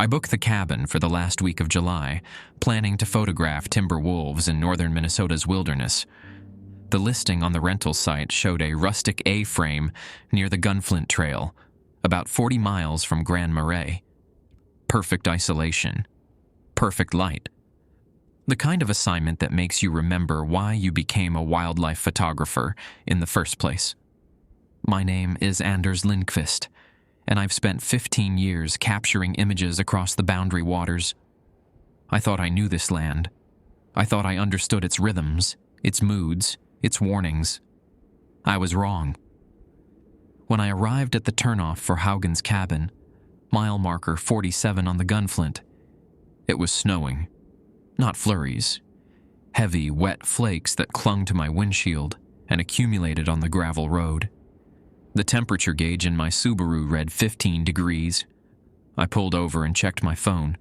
I booked the cabin for the last week of July, planning to photograph timber wolves in northern Minnesota's wilderness. The listing on the rental site showed a rustic A-frame near the Gunflint Trail, about 40 miles from Grand Marais. Perfect isolation. Perfect light. The kind of assignment that makes you remember why you became a wildlife photographer in the first place. My name is Anders Lindqvist, and I've spent 15 years capturing images across the boundary waters. I thought I knew this land. I thought I understood its rhythms, its moods, its warnings. I was wrong. When I arrived at the turnoff for Haugen's cabin, mile marker 47 on the Gunflint, it was snowing. Not flurries. Heavy, wet flakes that clung to my windshield and accumulated on the gravel road. The temperature gauge in my Subaru read 15 degrees. I pulled over and checked my phone.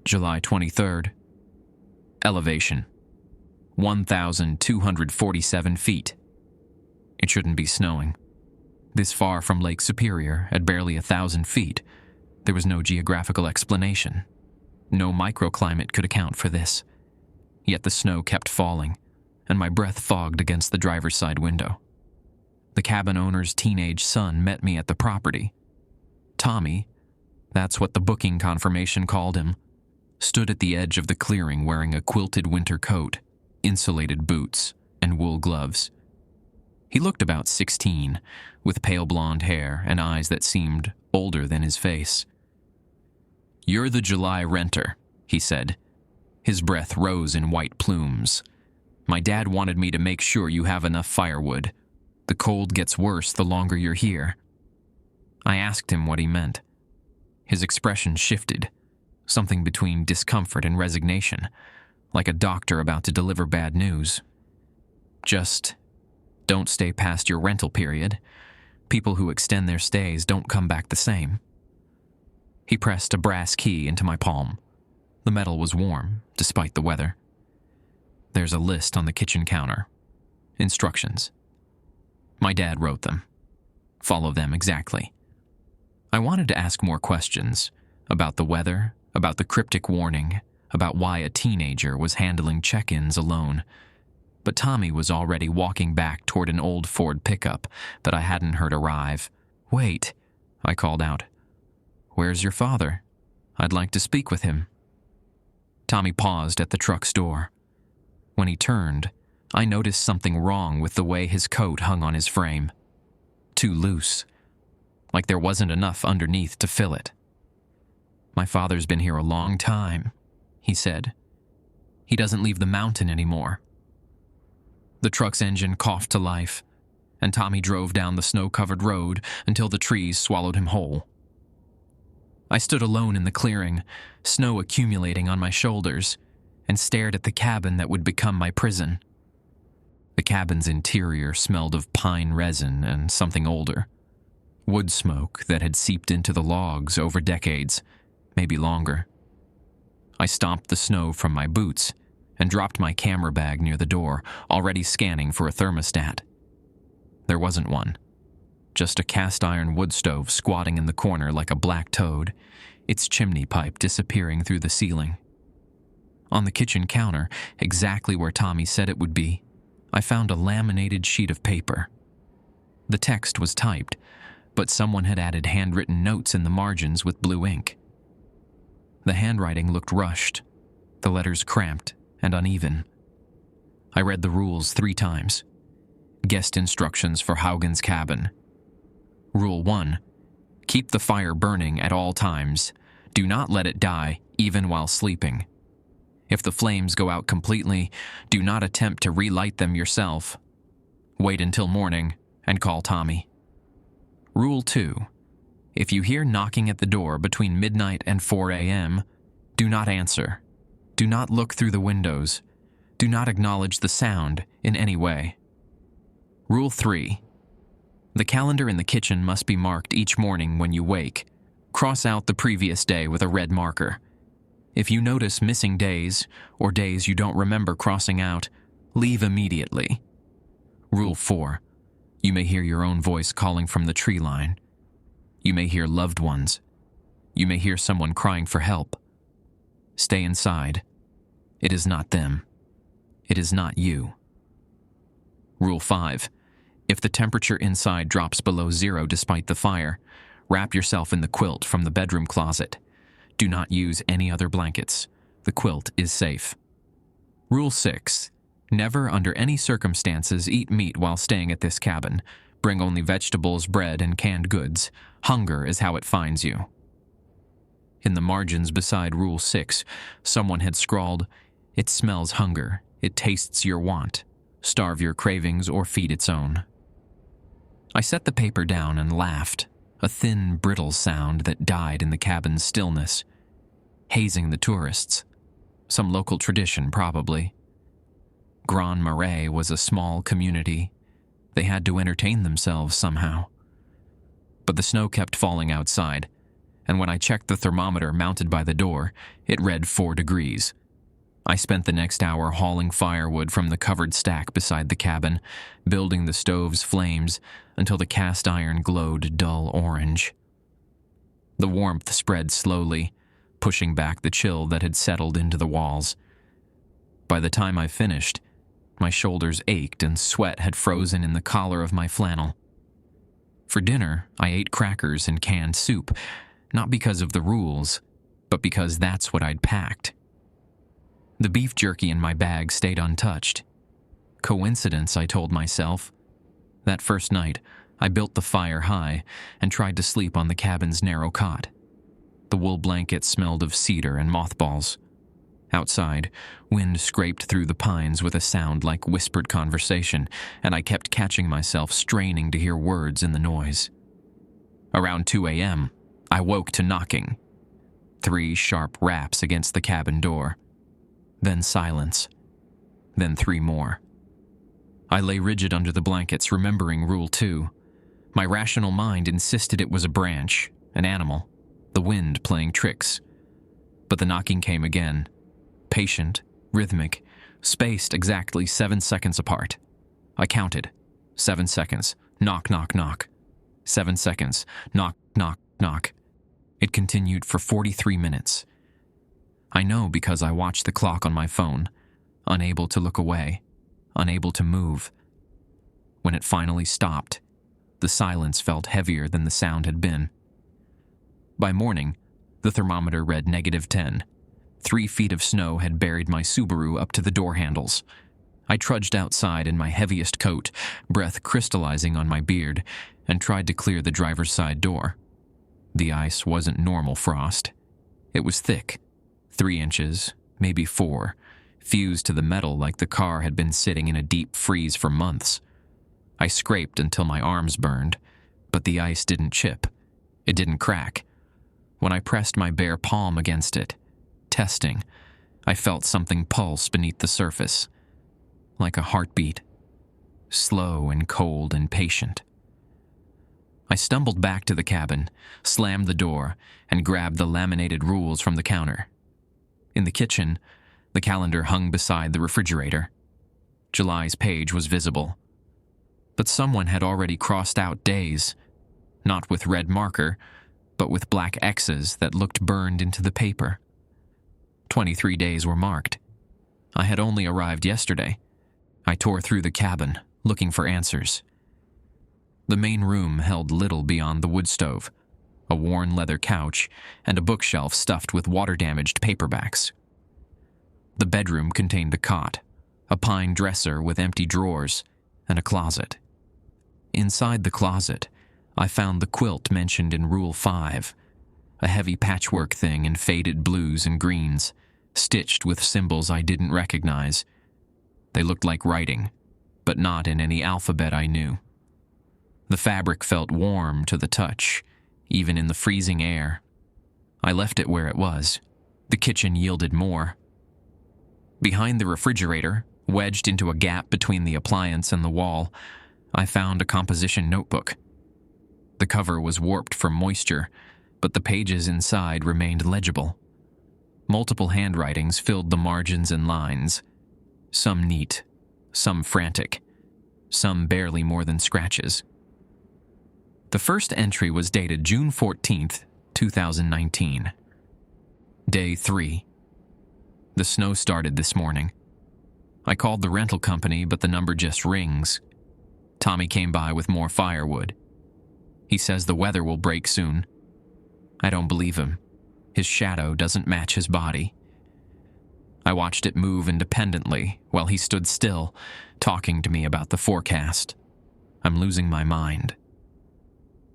July 23rd. Elevation: 1,247 feet. It shouldn't be snowing. This far from Lake Superior, at barely 1,000 feet, there was no geographical explanation. No microclimate could account for this. Yet the snow kept falling, and my breath fogged against the driver's side window. The cabin owner's teenage son met me at the property. Tommy, that's what the booking confirmation called him, stood at the edge of the clearing wearing a quilted winter coat, insulated boots, and wool gloves. He looked about 16, with pale blonde hair and eyes that seemed older than his face. "You're the July renter," he said. His breath rose in white plumes. "My dad wanted me to make sure you have enough firewood. The cold gets worse the longer you're here." I asked him what he meant. His expression shifted, something between discomfort and resignation, like a doctor about to deliver bad news. "Just don't stay past your rental period. People who extend their stays don't come back the same." He pressed a brass key into my palm. The metal was warm, despite the weather. "There's a list on the kitchen counter. Instructions. My dad wrote them. Follow them exactly." I wanted to ask more questions about the weather, about the cryptic warning, about why a teenager was handling check-ins alone. But Tommy was already walking back toward an old Ford pickup that I hadn't heard arrive. "Wait," I called out. "Where's your father? I'd like to speak with him." Tommy paused at the truck's door. When he turned, I noticed something wrong with the way his coat hung on his frame. Too loose, like there wasn't enough underneath to fill it. "My father's been here a long time," he said. "He doesn't leave the mountain anymore." The truck's engine coughed to life, and Tommy drove down the snow-covered road until the trees swallowed him whole. I stood alone in the clearing, snow accumulating on my shoulders, and stared at the cabin that would become my prison. The cabin's interior smelled of pine resin and something older. Wood smoke that had seeped into the logs over decades, maybe longer. I stomped the snow from my boots and dropped my camera bag near the door, already scanning for a thermostat. There wasn't one. Just a cast-iron wood stove squatting in the corner like a black toad, its chimney pipe disappearing through the ceiling. On the kitchen counter, exactly where Tommy said it would be, I found a laminated sheet of paper. The text was typed, but someone had added handwritten notes in the margins with blue ink. The handwriting looked rushed, the letters cramped and uneven. I read the rules 3 times. Guest instructions for Haugen's cabin. Rule 1. Keep the fire burning at all times. Do not let it die, even while sleeping. If the flames go out completely, do not attempt to relight them yourself. Wait until morning and call Tommy. Rule 2. If you hear knocking at the door between midnight and 4 a.m., do not answer. Do not look through the windows. Do not acknowledge the sound in any way. Rule 3. The calendar in the kitchen must be marked each morning when you wake. Cross out the previous day with a red marker. If you notice missing days, or days you don't remember crossing out, leave immediately. Rule 4. You may hear your own voice calling from the tree line. You may hear loved ones. You may hear someone crying for help. Stay inside. It is not them. It is not you. Rule 5. If the temperature inside drops below 0 despite the fire, wrap yourself in the quilt from the bedroom closet. Do not use any other blankets. The quilt is safe. Rule 6. Never under any circumstances eat meat while staying at this cabin. Bring only vegetables, bread, and canned goods. Hunger is how it finds you. In the margins beside Rule 6, someone had scrawled, "It smells hunger. It tastes your want. Starve your cravings or feed its own." I set the paper down and laughed, a thin, brittle sound that died in the cabin's stillness. Hazing the tourists. Some local tradition, probably. Grand Marais was a small community. They had to entertain themselves somehow. But the snow kept falling outside, and when I checked the thermometer mounted by the door, it read 4 degrees. I spent the next hour hauling firewood from the covered stack beside the cabin, building the stove's flames until the cast iron glowed dull orange. The warmth spread slowly, pushing back the chill that had settled into the walls. By the time I finished, my shoulders ached and sweat had frozen in the collar of my flannel. For dinner, I ate crackers and canned soup, not because of the rules, but because that's what I'd packed. The beef jerky in my bag stayed untouched. Coincidence, I told myself. That first night, I built the fire high and tried to sleep on the cabin's narrow cot. The wool blanket smelled of cedar and mothballs. Outside, wind scraped through the pines with a sound like whispered conversation, and I kept catching myself straining to hear words in the noise. Around 2 a.m., I woke to knocking. 3 sharp raps against the cabin door. Then silence. Then 3 more. I lay rigid under the blankets, remembering Rule 2. My rational mind insisted it was a branch, an animal, the wind playing tricks. But the knocking came again. Patient, rhythmic, spaced exactly 7 seconds apart. I counted. 7 seconds. Knock, knock, knock. 7 seconds. Knock, knock, knock. It continued for 43 minutes. I know because I watched the clock on my phone, unable to look away, unable to move. When it finally stopped, the silence felt heavier than the sound had been. By morning, the thermometer read -10. 3 feet of snow had buried my Subaru up to the door handles. I trudged outside in my heaviest coat, breath crystallizing on my beard, and tried to clear the driver's side door. The ice wasn't normal frost. It was thick. 3 inches, maybe 4, fused to the metal like the car had been sitting in a deep freeze for months. I scraped until my arms burned, but the ice didn't chip. It didn't crack. When I pressed my bare palm against it, testing, I felt something pulse beneath the surface, like a heartbeat, slow and cold and patient. I stumbled back to the cabin, slammed the door, and grabbed the laminated rules from the counter. In the kitchen, the calendar hung beside the refrigerator. July's page was visible. But someone had already crossed out days, not with red marker, but with black X's that looked burned into the paper. 23 days were marked. I had only arrived yesterday. I tore through the cabin, looking for answers. The main room held little beyond the wood stove, a worn leather couch, and a bookshelf stuffed with water-damaged paperbacks. The bedroom contained a cot, a pine dresser with empty drawers, and a closet. Inside the closet, I found the quilt mentioned in Rule 5, a heavy patchwork thing in faded blues and greens, stitched with symbols I didn't recognize. They looked like writing, but not in any alphabet I knew. The fabric felt warm to the touch, even in the freezing air. I left it where it was. The kitchen yielded more. Behind the refrigerator, wedged into a gap between the appliance and the wall, I found a composition notebook. The cover was warped from moisture, but the pages inside remained legible. Multiple handwritings filled the margins and lines, some neat, some frantic, some barely more than scratches. The first entry was dated June 14th, 2019. Day 3. The snow started this morning. I called the rental company, but the number just rings. Tommy came by with more firewood. He says the weather will break soon. I don't believe him. His shadow doesn't match his body. I watched it move independently while he stood still, talking to me about the forecast. I'm losing my mind.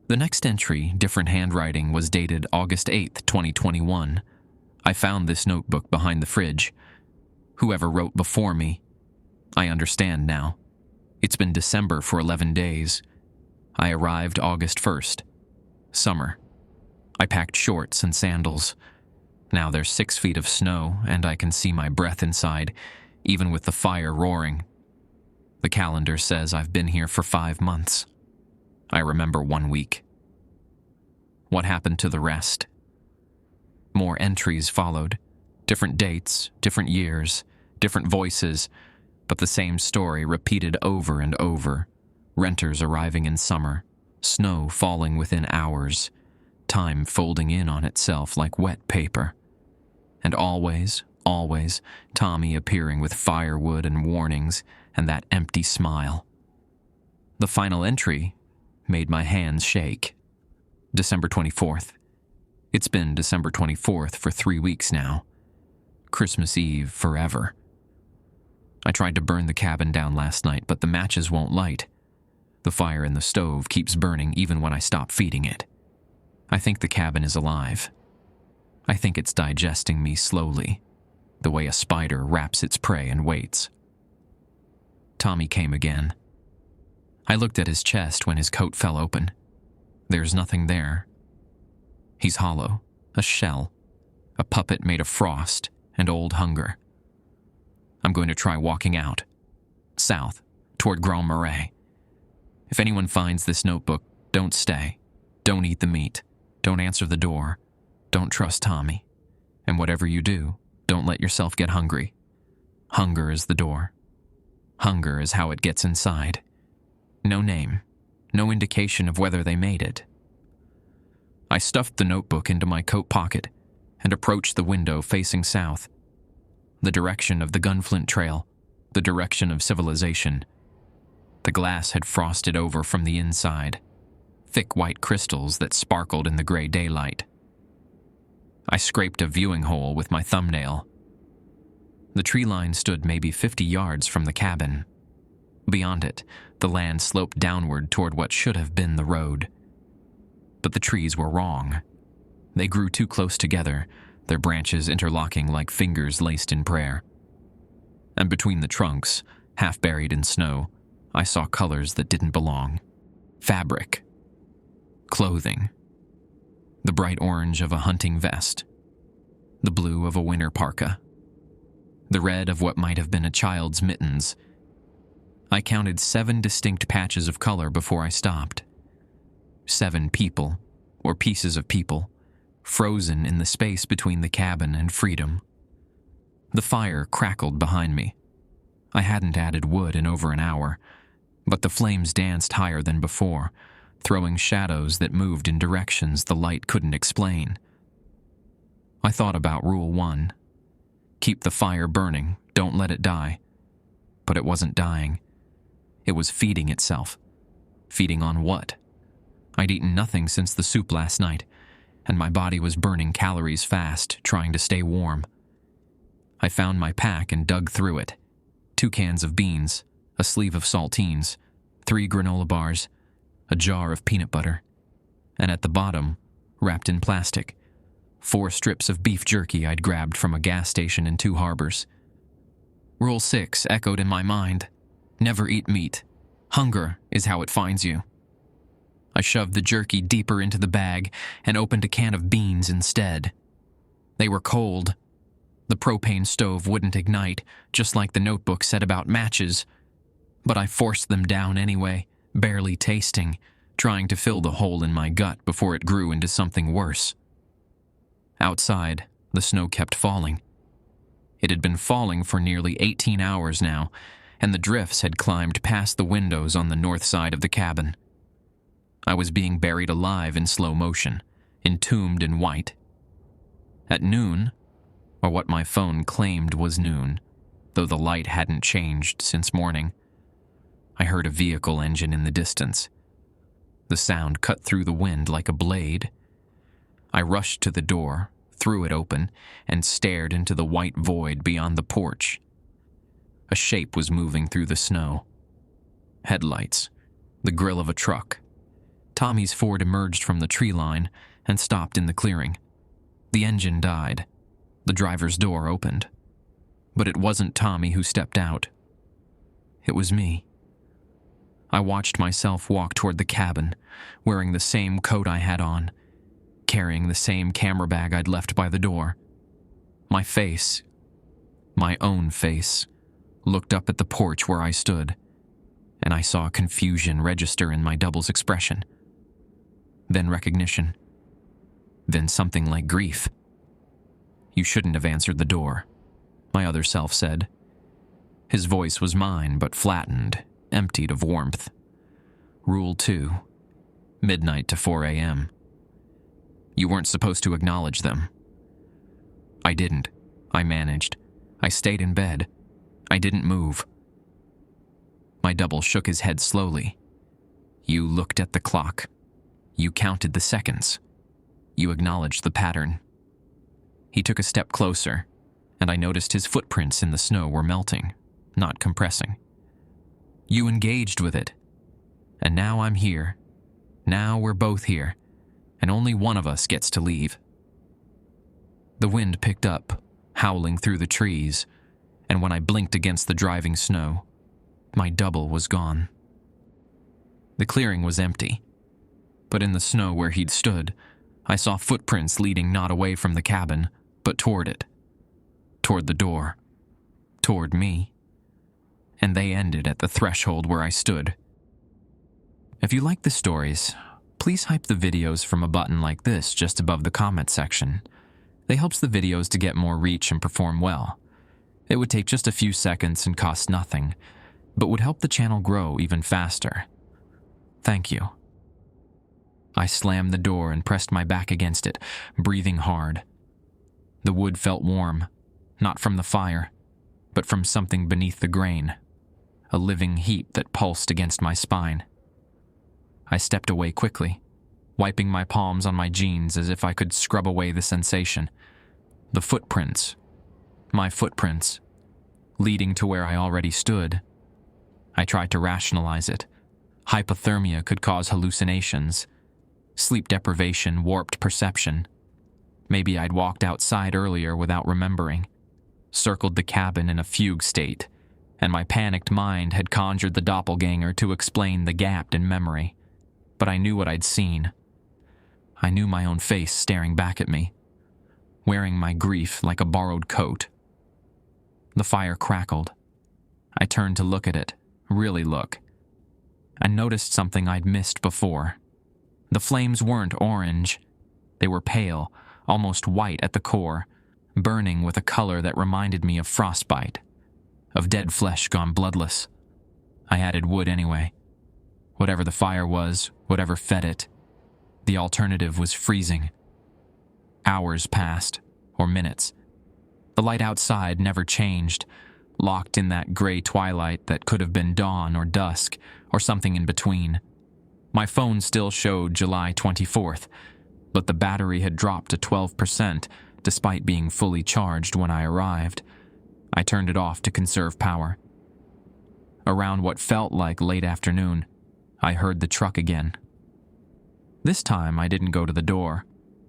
The next entry, different handwriting, was dated August 8th, 2021. I found this notebook behind the fridge. Whoever wrote before me, I understand now. It's been December for 11 days. I arrived August 1st. Summer. I packed shorts and sandals. Now there's 6 feet of snow, and I can see my breath inside, even with the fire roaring. The calendar says I've been here for 5 months. I remember 1 week. What happened to the rest? More entries followed. Different dates, different years, different voices, but the same story repeated over and over. Renters arriving in summer, snow falling within hours, time folding in on itself like wet paper. And always, Tommy appearing with firewood and warnings and that empty smile. The final entry made my hands shake. December 24th. It's been December 24th for 3 weeks now. Christmas Eve forever. I tried to burn the cabin down last night, but the matches won't light. The fire in the stove keeps burning even when I stop feeding it. I think the cabin is alive. I think it's digesting me slowly, the way a spider wraps its prey and waits. Tommy came again. I looked at his chest when his coat fell open. There's nothing there. He's hollow, a shell, a puppet made of frost and old hunger. I'm going to try walking out, south, toward Grand Marais. If anyone finds this notebook, don't stay. Don't eat the meat. Don't answer the door. Don't trust Tommy. And whatever you do, don't let yourself get hungry. Hunger is the door. Hunger is how it gets inside. No name, no indication of whether they made it. I stuffed the notebook into my coat pocket and approached the window facing south. The direction of the Gunflint Trail, the direction of civilization. The glass had frosted over from the inside, thick white crystals that sparkled in the gray daylight. I scraped a viewing hole with my thumbnail. The tree line stood maybe 50 yards from the cabin. Beyond it, the land sloped downward toward what should have been the road. But the trees were wrong. They grew too close together, their branches interlocking like fingers laced in prayer. And between the trunks, half buried in snow, I saw colors that didn't belong. Fabric. Clothing. The bright orange of a hunting vest. The blue of a winter parka. The red of what might have been a child's mittens. I counted 7 distinct patches of color before I stopped. 7 people, or pieces of people, frozen in the space between the cabin and freedom. The fire crackled behind me. I hadn't added wood in over an hour, but the flames danced higher than before, throwing shadows that moved in directions the light couldn't explain. I thought about Rule 1. Keep the fire burning, don't let it die. But it wasn't dying. It was feeding itself. Feeding on what? I'd eaten nothing since the soup last night, and my body was burning calories fast, trying to stay warm. I found my pack and dug through it. 2 cans of beans, a sleeve of saltines, 3 granola bars, a jar of peanut butter, and at the bottom, wrapped in plastic, 4 strips of beef jerky I'd grabbed from a gas station in 2 Harbors. Rule 6 echoed in my mind. Never eat meat. Hunger is how it finds you. I shoved the jerky deeper into the bag and opened a can of beans instead. They were cold. The propane stove wouldn't ignite, just like the notebook said about matches. But I forced them down anyway, barely tasting, trying to fill the hole in my gut before it grew into something worse. Outside, the snow kept falling. It had been falling for nearly 18 hours now, and the drifts had climbed past the windows on the north side of the cabin. I was being buried alive in slow motion, entombed in white. At noon, or what my phone claimed was noon, though the light hadn't changed since morning, I heard a vehicle engine in the distance. The sound cut through the wind like a blade. I rushed to the door, threw it open, and stared into the white void beyond the porch. A shape was moving through the snow. Headlights, the grill of a truck. Tommy's Ford emerged from the tree line and stopped in the clearing. The engine died. The driver's door opened. But it wasn't Tommy who stepped out. It was me. I watched myself walk toward the cabin, wearing the same coat I had on, carrying the same camera bag I'd left by the door. My face, my own face, looked up at the porch where I stood, and I saw confusion register in my double's expression. Then recognition. Then something like grief. "You shouldn't have answered the door," my other self said. His voice was mine, but flattened, emptied of warmth. Rule 2. Midnight to 4 a.m. You weren't supposed to acknowledge them. I didn't. I managed. I stayed in bed. I didn't move. My double shook his head slowly. You looked at the clock. You counted the seconds. You acknowledged the pattern. He took a step closer, and I noticed his footprints in the snow were melting, not compressing. You engaged with it. And now I'm here. Now we're both here, and only one of us gets to leave. The wind picked up, howling through the trees, and when I blinked against the driving snow, my double was gone. The clearing was empty, but in the snow where he'd stood, I saw footprints leading not away from the cabin, but toward it. Toward the door. Toward me. And they ended at the threshold where I stood. If you like the stories, please hype the videos from a button like this just above the comment section. It helps the videos to get more reach and perform well. It would take just a few seconds and cost nothing, but would help the channel grow even faster. Thank you. I slammed the door and pressed my back against it, breathing hard. The wood felt warm, not from the fire, but from something beneath the grain, a living heat that pulsed against my spine. I stepped away quickly, wiping my palms on my jeans as if I could scrub away the sensation. The footprints, my footprints, leading to where I already stood. I tried to rationalize it. Hypothermia could cause hallucinations. Sleep deprivation warped perception. Maybe I'd walked outside earlier without remembering, circled the cabin in a fugue state, and my panicked mind had conjured the doppelganger to explain the gap in memory. But I knew what I'd seen. I knew my own face staring back at me, wearing my grief like a borrowed coat. The fire crackled. I turned to look at it, really look, and noticed something I'd missed before. The flames weren't orange. They were pale, almost white at the core, burning with a color that reminded me of frostbite, of dead flesh gone bloodless. I added wood anyway. Whatever the fire was, whatever fed it, the alternative was freezing. Hours passed, or minutes. The light outside never changed, locked in that gray twilight that could have been dawn or dusk, or something in between. My phone still showed July 24th, but the battery had dropped to 12% despite being fully charged when I arrived. I turned it off to conserve power. Around what felt like late afternoon, I heard the truck again. This time I didn't go to the door.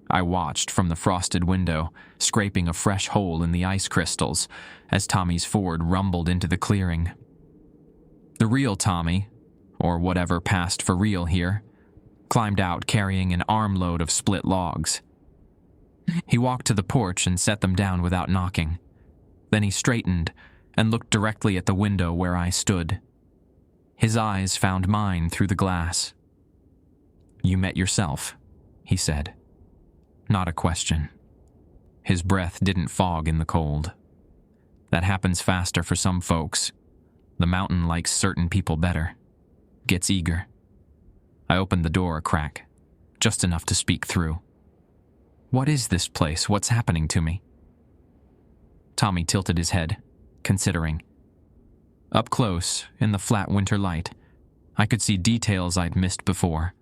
I watched from the frosted window, scraping a fresh hole in the ice crystals as Tommy's Ford rumbled into the clearing. The real Tommy, or whatever passed for real here, climbed out carrying an armload of split logs. He walked to the porch and set them down without knocking. Then he straightened and looked directly at the window where I stood. His eyes found mine through the glass. "You met yourself," he said. Not a question. His breath didn't fog in the cold. That happens faster for some folks. The mountain likes certain people better. Gets eager. I opened the door a crack, just enough to speak through. What is this place? What's happening to me? Tommy tilted his head, considering. Up close, in the flat winter light, I could see details I'd missed before.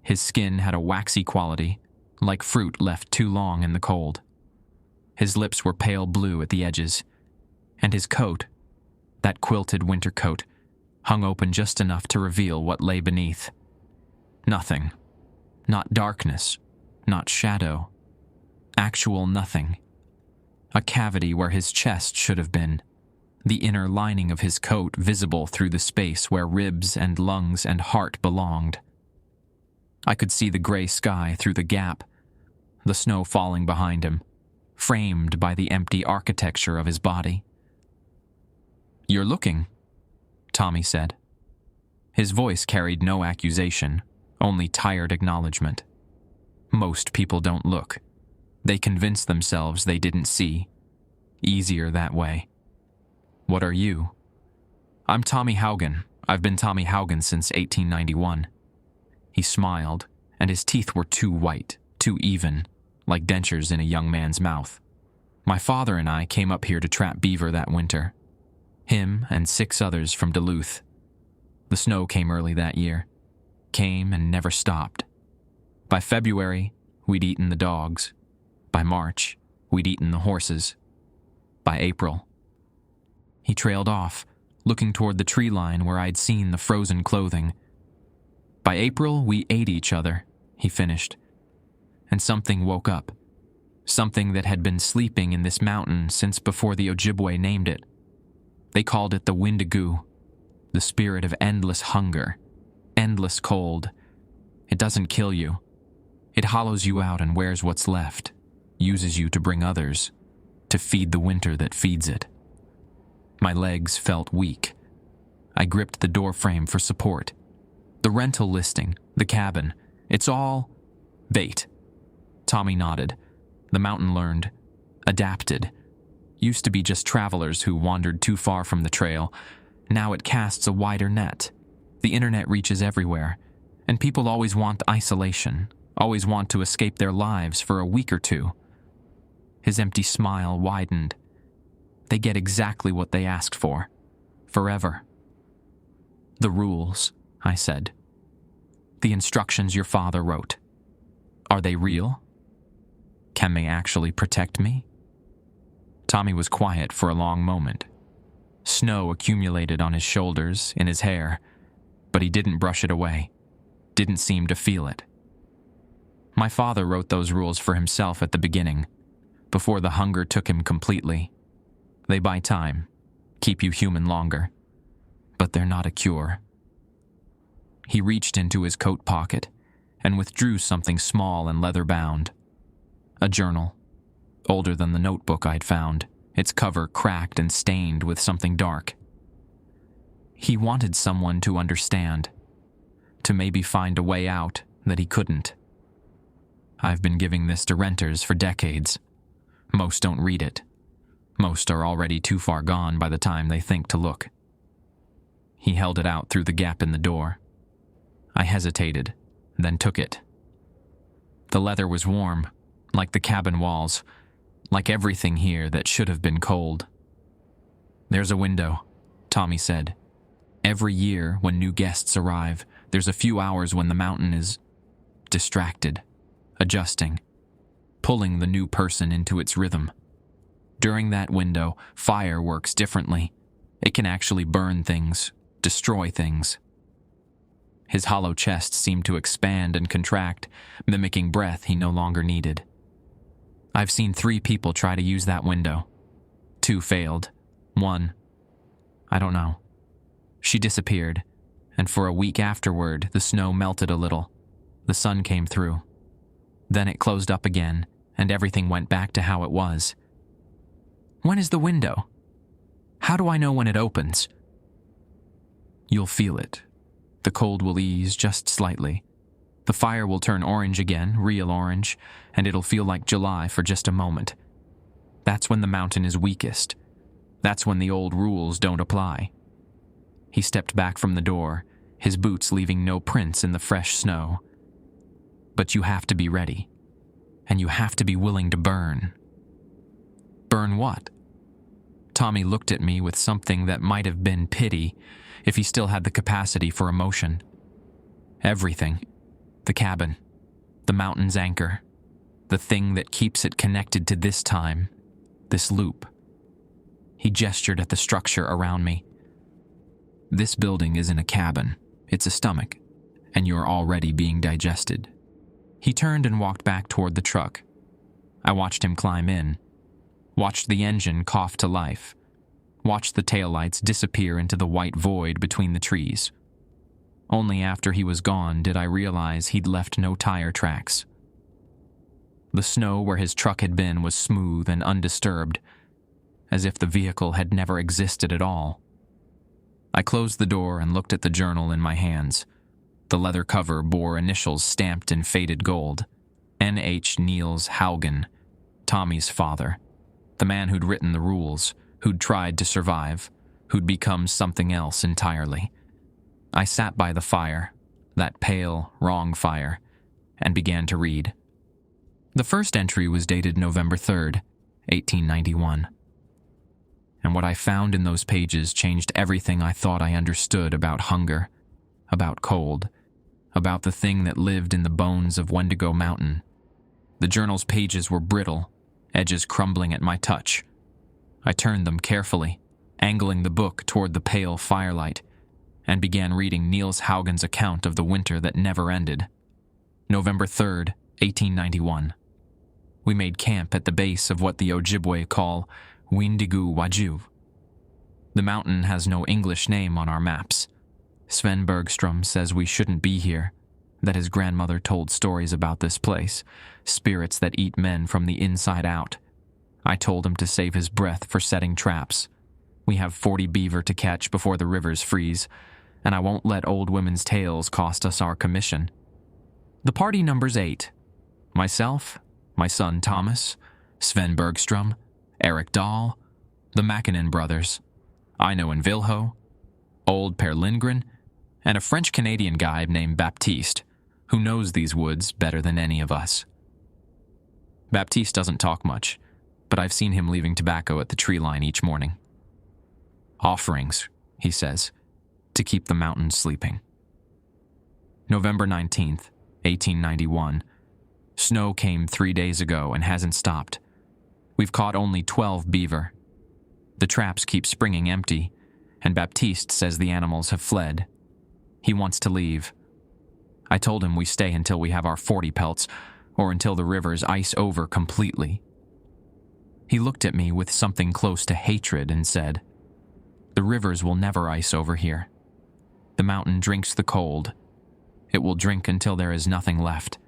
His skin had a waxy quality, like fruit left too long in the cold. His lips were pale blue at the edges, and his coat, that quilted winter coat, hung open just enough to reveal what lay beneath. Nothing. Not darkness, not shadow. Actual nothing. A cavity where his chest should have been. The inner lining of his coat visible through the space where ribs and lungs and heart belonged. I could see the gray sky through the gap, the snow falling behind him, framed by the empty architecture of his body. "You're looking," Tommy said. His voice carried no accusation, only tired acknowledgement. Most people don't look. They convince themselves they didn't see. Easier that way. "What are you?" "I'm Tommy Haugen. I've been Tommy Haugen since 1891. He smiled, and his teeth were too white, too even, like dentures in a young man's mouth. "My father and I came up here to trap beaver that winter. Him and 6 others from Duluth. The snow came early that year. Came and never stopped. By February, we'd eaten the dogs. By March, we'd eaten the horses. By April..." He trailed off, looking toward the tree line where I'd seen the frozen clothing. "By April, we ate each other," he finished. And something woke up. Something that had been sleeping in this mountain since before the Ojibwe named it. They called it the Windigo, the spirit of endless hunger, endless cold. It doesn't kill you. It hollows you out and wears what's left, uses you to bring others, to feed the winter that feeds it. My legs felt weak. I gripped the doorframe for support. The rental listing, the cabin, it's all bait. Tommy nodded. The mountain learned, adapted. Used to be just travelers who wandered too far from the trail. Now it casts a wider net. The internet reaches everywhere, and people always want isolation, always want to escape their lives for a week or two. His empty smile widened. They get exactly what they asked for, forever. "The rules," I said. "The instructions your father wrote. Are they real? Can they actually protect me?" Tommy was quiet for a long moment. Snow accumulated on his shoulders, in his hair, but he didn't brush it away, didn't seem to feel it. "My father wrote those rules for himself at the beginning, before the hunger took him completely. They buy time, keep you human longer, but they're not a cure." He reached into his coat pocket and withdrew something small and leather-bound. A journal, older than the notebook I'd found, its cover cracked and stained with something dark. He wanted someone to understand, to maybe find a way out that he couldn't. I've been giving this to renters for decades. Most don't read it. Most are already too far gone by the time they think to look. He held it out through the gap in the door. I hesitated, then took it. The leather was warm, like the cabin walls, like everything here that should have been cold. "There's a window," Tommy said. "Every year when new guests arrive, there's a few hours when the mountain is distracted, adjusting, pulling the new person into its rhythm. During that window, fire works differently. It can actually burn things, destroy things." His hollow chest seemed to expand and contract, mimicking breath he no longer needed. "I've seen 3 people try to use that window. 2 failed. 1, I don't know. She disappeared, and for a week afterward, the snow melted a little. The sun came through. Then it closed up again, and everything went back to how it was." "When is the window? How do I know when it opens?" "You'll feel it. The cold will ease just slightly. The fire will turn orange again, real orange, and it'll feel like July for just a moment. That's when the mountain is weakest. That's when the old rules don't apply." He stepped back from the door, his boots leaving no prints in the fresh snow. "But you have to be ready. and you have to be willing to burn. Burn what? Tommy looked at me with something that might have been pity if he still had the capacity for emotion. Everything. The cabin. The mountain's anchor. The thing that keeps it connected to this time. This loop. He gestured at the structure around me. This building isn't a cabin. It's a stomach, and you're already being digested. He turned and walked back toward the truck. I watched him climb in. Watched the engine cough to life. Watched the taillights disappear into the white void between the trees. Only after he was gone did I realize he'd left no tire tracks. The snow where his truck had been was smooth and undisturbed, as if the vehicle had never existed at all. I closed the door and looked at the journal in my hands. The leather cover bore initials stamped in faded gold. N.H. Niels Haugen, Tommy's father. The man who'd written the rules, who'd tried to survive, who'd become something else entirely. I sat by the fire, that pale, wrong fire, and began to read. The first entry was dated November 3rd, 1891. And what I found in those pages changed everything I thought I understood about hunger, about cold, about the thing that lived in the bones of Wendigo Mountain. The journal's pages were brittle, edges crumbling at my touch. I turned them carefully, angling the book toward the pale firelight, and began reading Niels Haugen's account of the winter that never ended. November 3rd, 1891. We made camp at the base of what the Ojibwe call Windigu Waju. The mountain has no English name on our maps. Sven Bergstrom says we shouldn't be here, that his grandmother told stories about this place, spirits that eat men from the inside out. I told him to save his breath for setting traps. We have 40 beaver to catch before the rivers freeze, and I won't let old women's tales cost us our commission. The party numbers 8. Myself, my son Thomas, Sven Bergstrom, Eric Dahl, the Mackinnon brothers, Ino and Vilho, old Per Lindgren, and a French-Canadian guy named Baptiste, who knows these woods better than any of us. Baptiste doesn't talk much, but I've seen him leaving tobacco at the tree line each morning. Offerings, he says, to keep the mountains sleeping. November 19th, 1891. Snow came 3 days ago and hasn't stopped. We've caught only 12 beaver. The traps keep springing empty, and Baptiste says the animals have fled. He wants to leave. I told him we stay until we have our 40 pelts, or until the rivers ice over completely. He looked at me with something close to hatred and said, "The rivers will never ice over here. The mountain drinks the cold. It will drink until there is nothing left."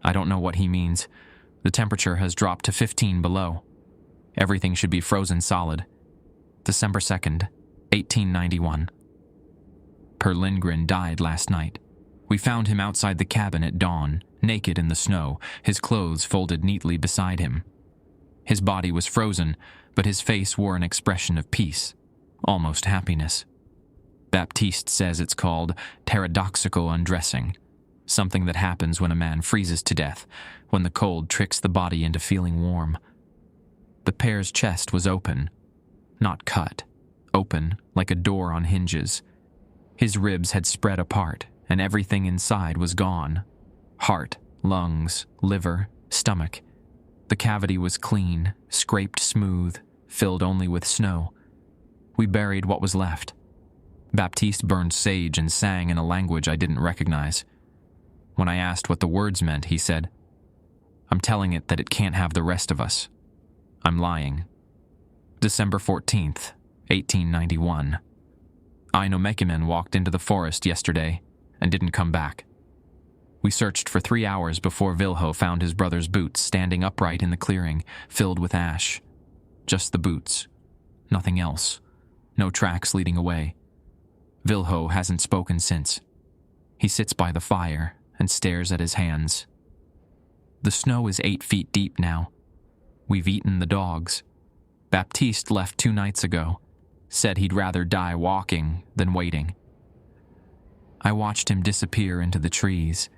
I don't know what he means. The temperature has dropped to 15 below. Everything should be frozen solid. December 2nd, 1891. Per Lindgren died last night. We found him outside the cabin at dawn, naked in the snow, his clothes folded neatly beside him. His body was frozen, but his face wore an expression of peace, almost happiness. Baptiste says it's called paradoxical undressing, something that happens when a man freezes to death, when the cold tricks the body into feeling warm. The pair's chest was open, not cut, open like a door on hinges. His ribs had spread apart, and everything inside was gone. Heart, lungs, liver, stomach. The cavity was clean, scraped smooth, filled only with snow. We buried what was left. Baptiste burned sage and sang in a language I didn't recognize. When I asked what the words meant, he said, "I'm telling it that it can't have the rest of us. I'm lying." December 14th, 1891. Ino Mekimen walked into the forest yesterday and didn't come back. We searched for 3 hours before Vilho found his brother's boots standing upright in the clearing, filled with ash. Just the boots. Nothing else. No tracks leading away. Vilho hasn't spoken since. He sits by the fire and stares at his hands. The snow is 8 feet deep now. We've eaten the dogs. Baptiste left 2 nights ago, said he'd rather die walking than waiting. I watched him disappear into the trees.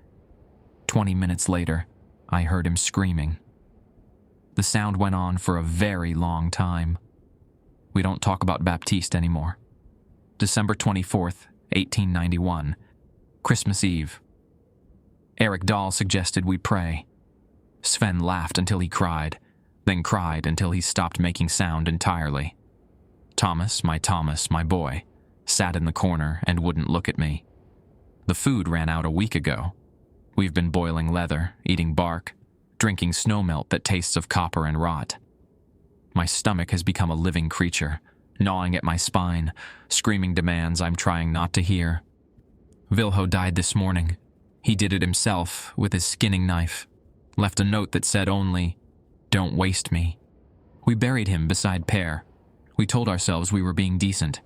20 minutes later, I heard him screaming. The sound went on for a very long time. We don't talk about Baptiste anymore. December 24th, 1891, Christmas Eve. Eric Dahl suggested we pray. Sven laughed until he cried, then cried until he stopped making sound entirely. Thomas, my boy, sat in the corner and wouldn't look at me. The food ran out a week ago. We've been boiling leather, eating bark, drinking snowmelt that tastes of copper and rot. My stomach has become a living creature, gnawing at my spine, screaming demands I'm trying not to hear. Vilho died this morning. He did it himself with his skinning knife, left a note that said only, "Don't waste me." We buried him beside Per. We told ourselves we were being decent.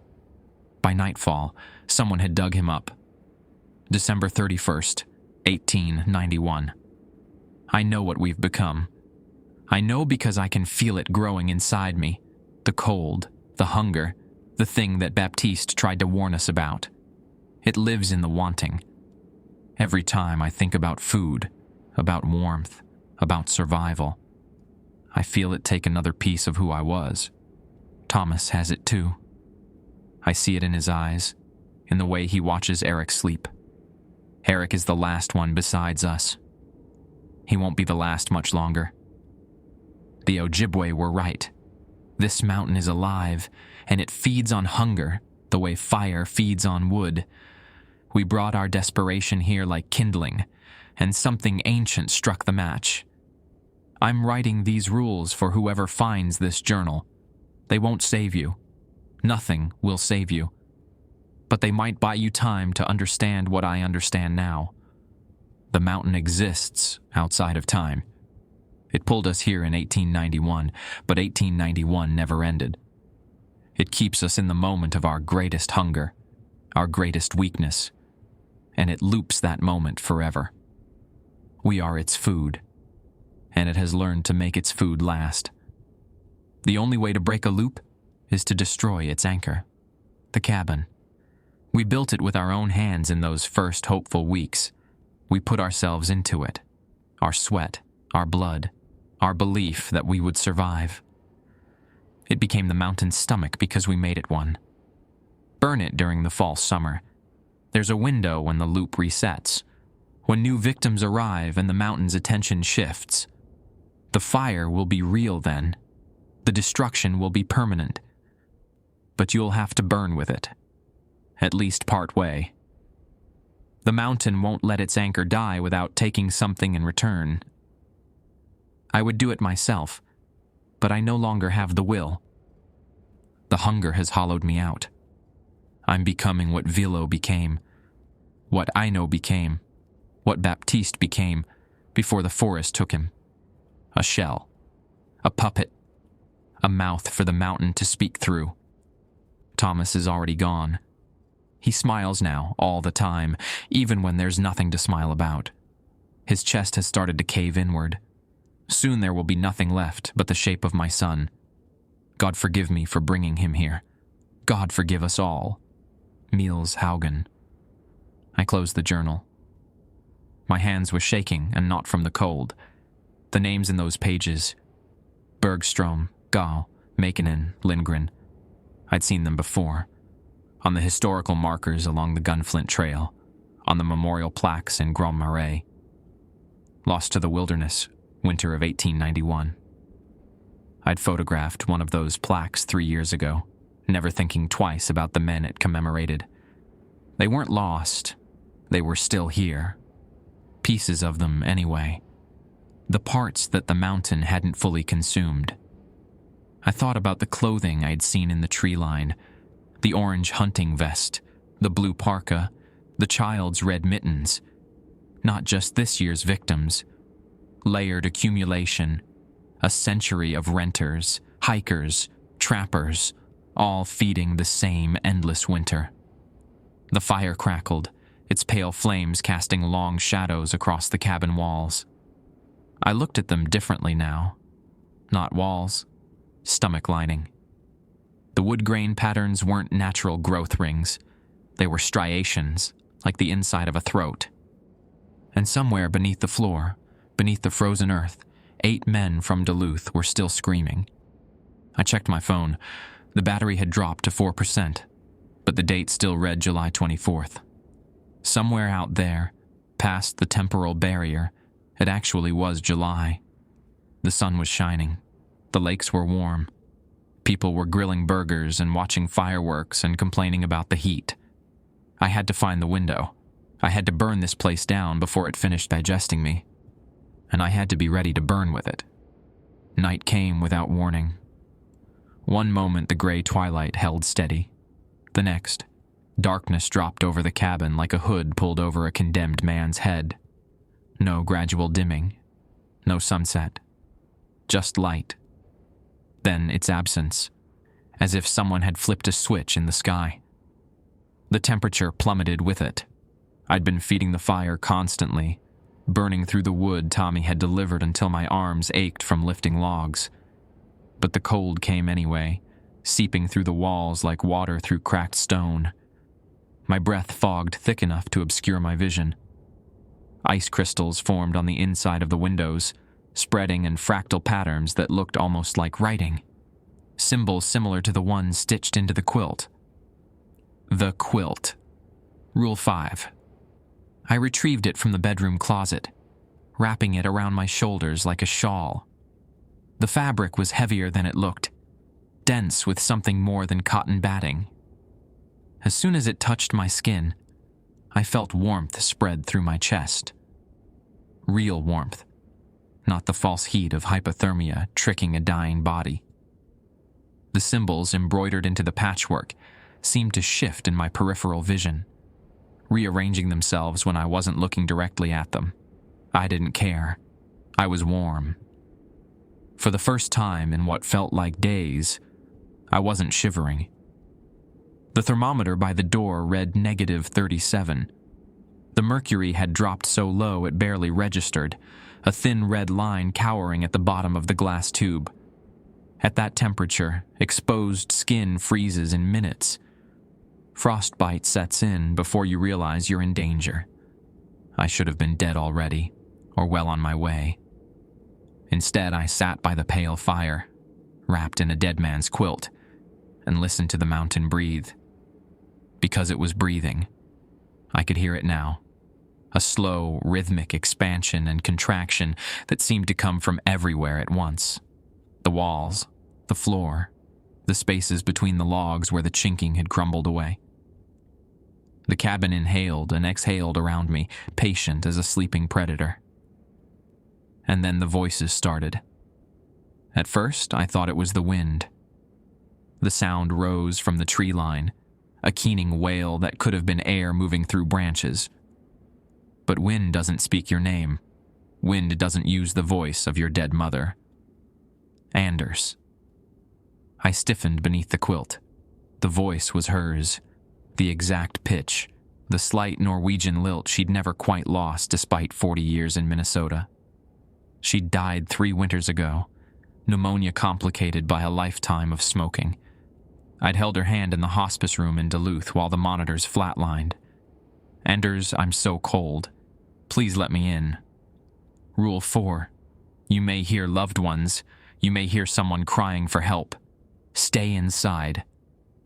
By nightfall, someone had dug him up. December 31st, 1891. I know what we've become. I know because I can feel it growing inside me. The cold, the hunger, the thing that Baptiste tried to warn us about. It lives in the wanting. Every time I think about food, about warmth, about survival, I feel it take another piece of who I was. Thomas has it too. I see it in his eyes, in the way he watches Eric sleep. Eric is the last one besides us. He won't be the last much longer. The Ojibwe were right. This mountain is alive, and it feeds on hunger, the way fire feeds on wood. We brought our desperation here like kindling, and something ancient struck the match. I'm writing these rules for whoever finds this journal. They won't save you. Nothing will save you. But they might buy you time to understand what I understand now. The mountain exists outside of time. It pulled us here in 1891, but 1891 never ended. It keeps us in the moment of our greatest hunger, our greatest weakness, and it loops that moment forever. We are its food, and it has learned to make its food last. The only way to break a loop is to destroy its anchor, the cabin. We built it with our own hands in those first hopeful weeks. We put ourselves into it, our sweat, our blood, our belief that we would survive. It became the mountain's stomach because we made it one. Burn it during the fall summer. There's a window when the loop resets, when new victims arrive and the mountain's attention shifts. The fire will be real then. The destruction will be permanent. But you'll have to burn with it, at least part way. The mountain won't let its anchor die without taking something in return. I would do it myself, but I no longer have the will. The hunger has hollowed me out. I'm becoming what Vilho became, what Aino became, what Baptiste became before the forest took him. A shell, a puppet, a mouth for the mountain to speak through. Thomas is already gone. He smiles now, all the time, even when there's nothing to smile about. His chest has started to cave inward. Soon there will be nothing left but the shape of my son. God forgive me for bringing him here. God forgive us all. Niels Haugen. I closed the journal. My hands were shaking, and not from the cold. The names in those pages: Bergstrom, Gall, Makinen, Lindgren. I'd seen them before. On the historical markers along the Gunflint Trail, on the memorial plaques in Grand Marais. Lost to the wilderness, winter of 1891. I'd photographed one of those plaques 3 years ago, never thinking twice about the men it commemorated. They weren't lost. They were still here. Pieces of them, anyway. The parts that the mountain hadn't fully consumed. I thought about the clothing I'd seen in the tree line, the orange hunting vest, the blue parka, the child's red mittens. Not just this year's victims. Layered accumulation, a century of renters, hikers, trappers, all feeding the same endless winter. The fire crackled, its pale flames casting long shadows across the cabin walls. I looked at them differently now. Not walls, stomach lining. The wood grain patterns weren't natural growth rings. They were striations, like the inside of a throat. And somewhere beneath the floor, beneath the frozen earth, 8 men from Duluth were still screaming. I checked my phone. The battery had dropped to 4%, but the date still read July 24th. Somewhere out there, past the temporal barrier, it actually was July. The sun was shining. The lakes were warm. People were grilling burgers and watching fireworks and complaining about the heat. I had to find the window. I had to burn this place down before it finished digesting me. And I had to be ready to burn with it. Night came without warning. One moment the gray twilight held steady. The next, darkness dropped over the cabin like a hood pulled over a condemned man's head. No gradual dimming. No sunset. Just light. Then its absence, as if someone had flipped a switch in the sky. The temperature plummeted with it. I'd been feeding the fire constantly, burning through the wood Tommy had delivered until my arms ached from lifting logs. But the cold came anyway, seeping through the walls like water through cracked stone. My breath fogged thick enough to obscure my vision. Ice crystals formed on the inside of the windows, spreading in fractal patterns that looked almost like writing. Symbols similar to the ones stitched into the quilt. The quilt. Rule 5. I retrieved it from the bedroom closet, wrapping it around my shoulders like a shawl. The fabric was heavier than it looked, dense with something more than cotton batting. As soon as it touched my skin, I felt warmth spread through my chest. Real warmth, not the false heat of hypothermia tricking a dying body. The symbols embroidered into the patchwork seemed to shift in my peripheral vision, rearranging themselves when I wasn't looking directly at them. I didn't care. I was warm. For the first time in what felt like days, I wasn't shivering. The thermometer by the door read -37. The mercury had dropped so low it barely registered, a thin red line cowering at the bottom of the glass tube. At that temperature, exposed skin freezes in minutes. Frostbite sets in before you realize you're in danger. I should have been dead already, or well on my way. Instead, I sat by the pale fire, wrapped in a dead man's quilt, and listened to the mountain breathe. Because it was breathing, I could hear it now. A slow, rhythmic expansion and contraction that seemed to come from everywhere at once. The walls, the floor, the spaces between the logs where the chinking had crumbled away. The cabin inhaled and exhaled around me, patient as a sleeping predator. And then the voices started. At first, I thought it was the wind. The sound rose from the tree line, a keening wail that could have been air moving through branches. But wind doesn't speak your name. Wind doesn't use the voice of your dead mother. Anders. I stiffened beneath the quilt. The voice was hers, the exact pitch, the slight Norwegian lilt she'd never quite lost despite 40 years in Minnesota. She'd died 3 winters ago, pneumonia complicated by a lifetime of smoking. I'd held her hand in the hospice room in Duluth while the monitors flatlined. Anders, I'm so cold. Please let me in. Rule 4. You may hear loved ones. You may hear someone crying for help. Stay inside.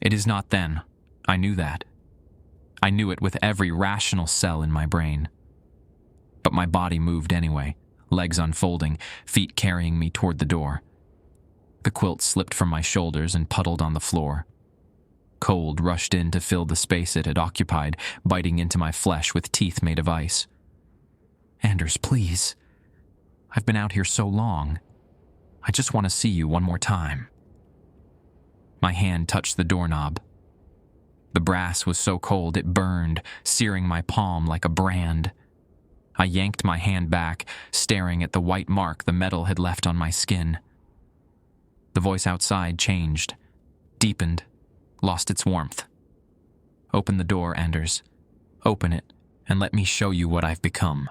It is not then. I knew that. I knew it with every rational cell in my brain. But my body moved anyway, legs unfolding, feet carrying me toward the door. The quilt slipped from my shoulders and puddled on the floor. Cold rushed in to fill the space it had occupied, biting into my flesh with teeth made of ice. Anders, please. I've been out here so long. I just want to see you one more time. My hand touched the doorknob. The brass was so cold it burned, searing my palm like a brand. I yanked my hand back, staring at the white mark the metal had left on my skin. The voice outside changed, deepened, lost its warmth. Open the door, Anders. Open it, and let me show you what I've become.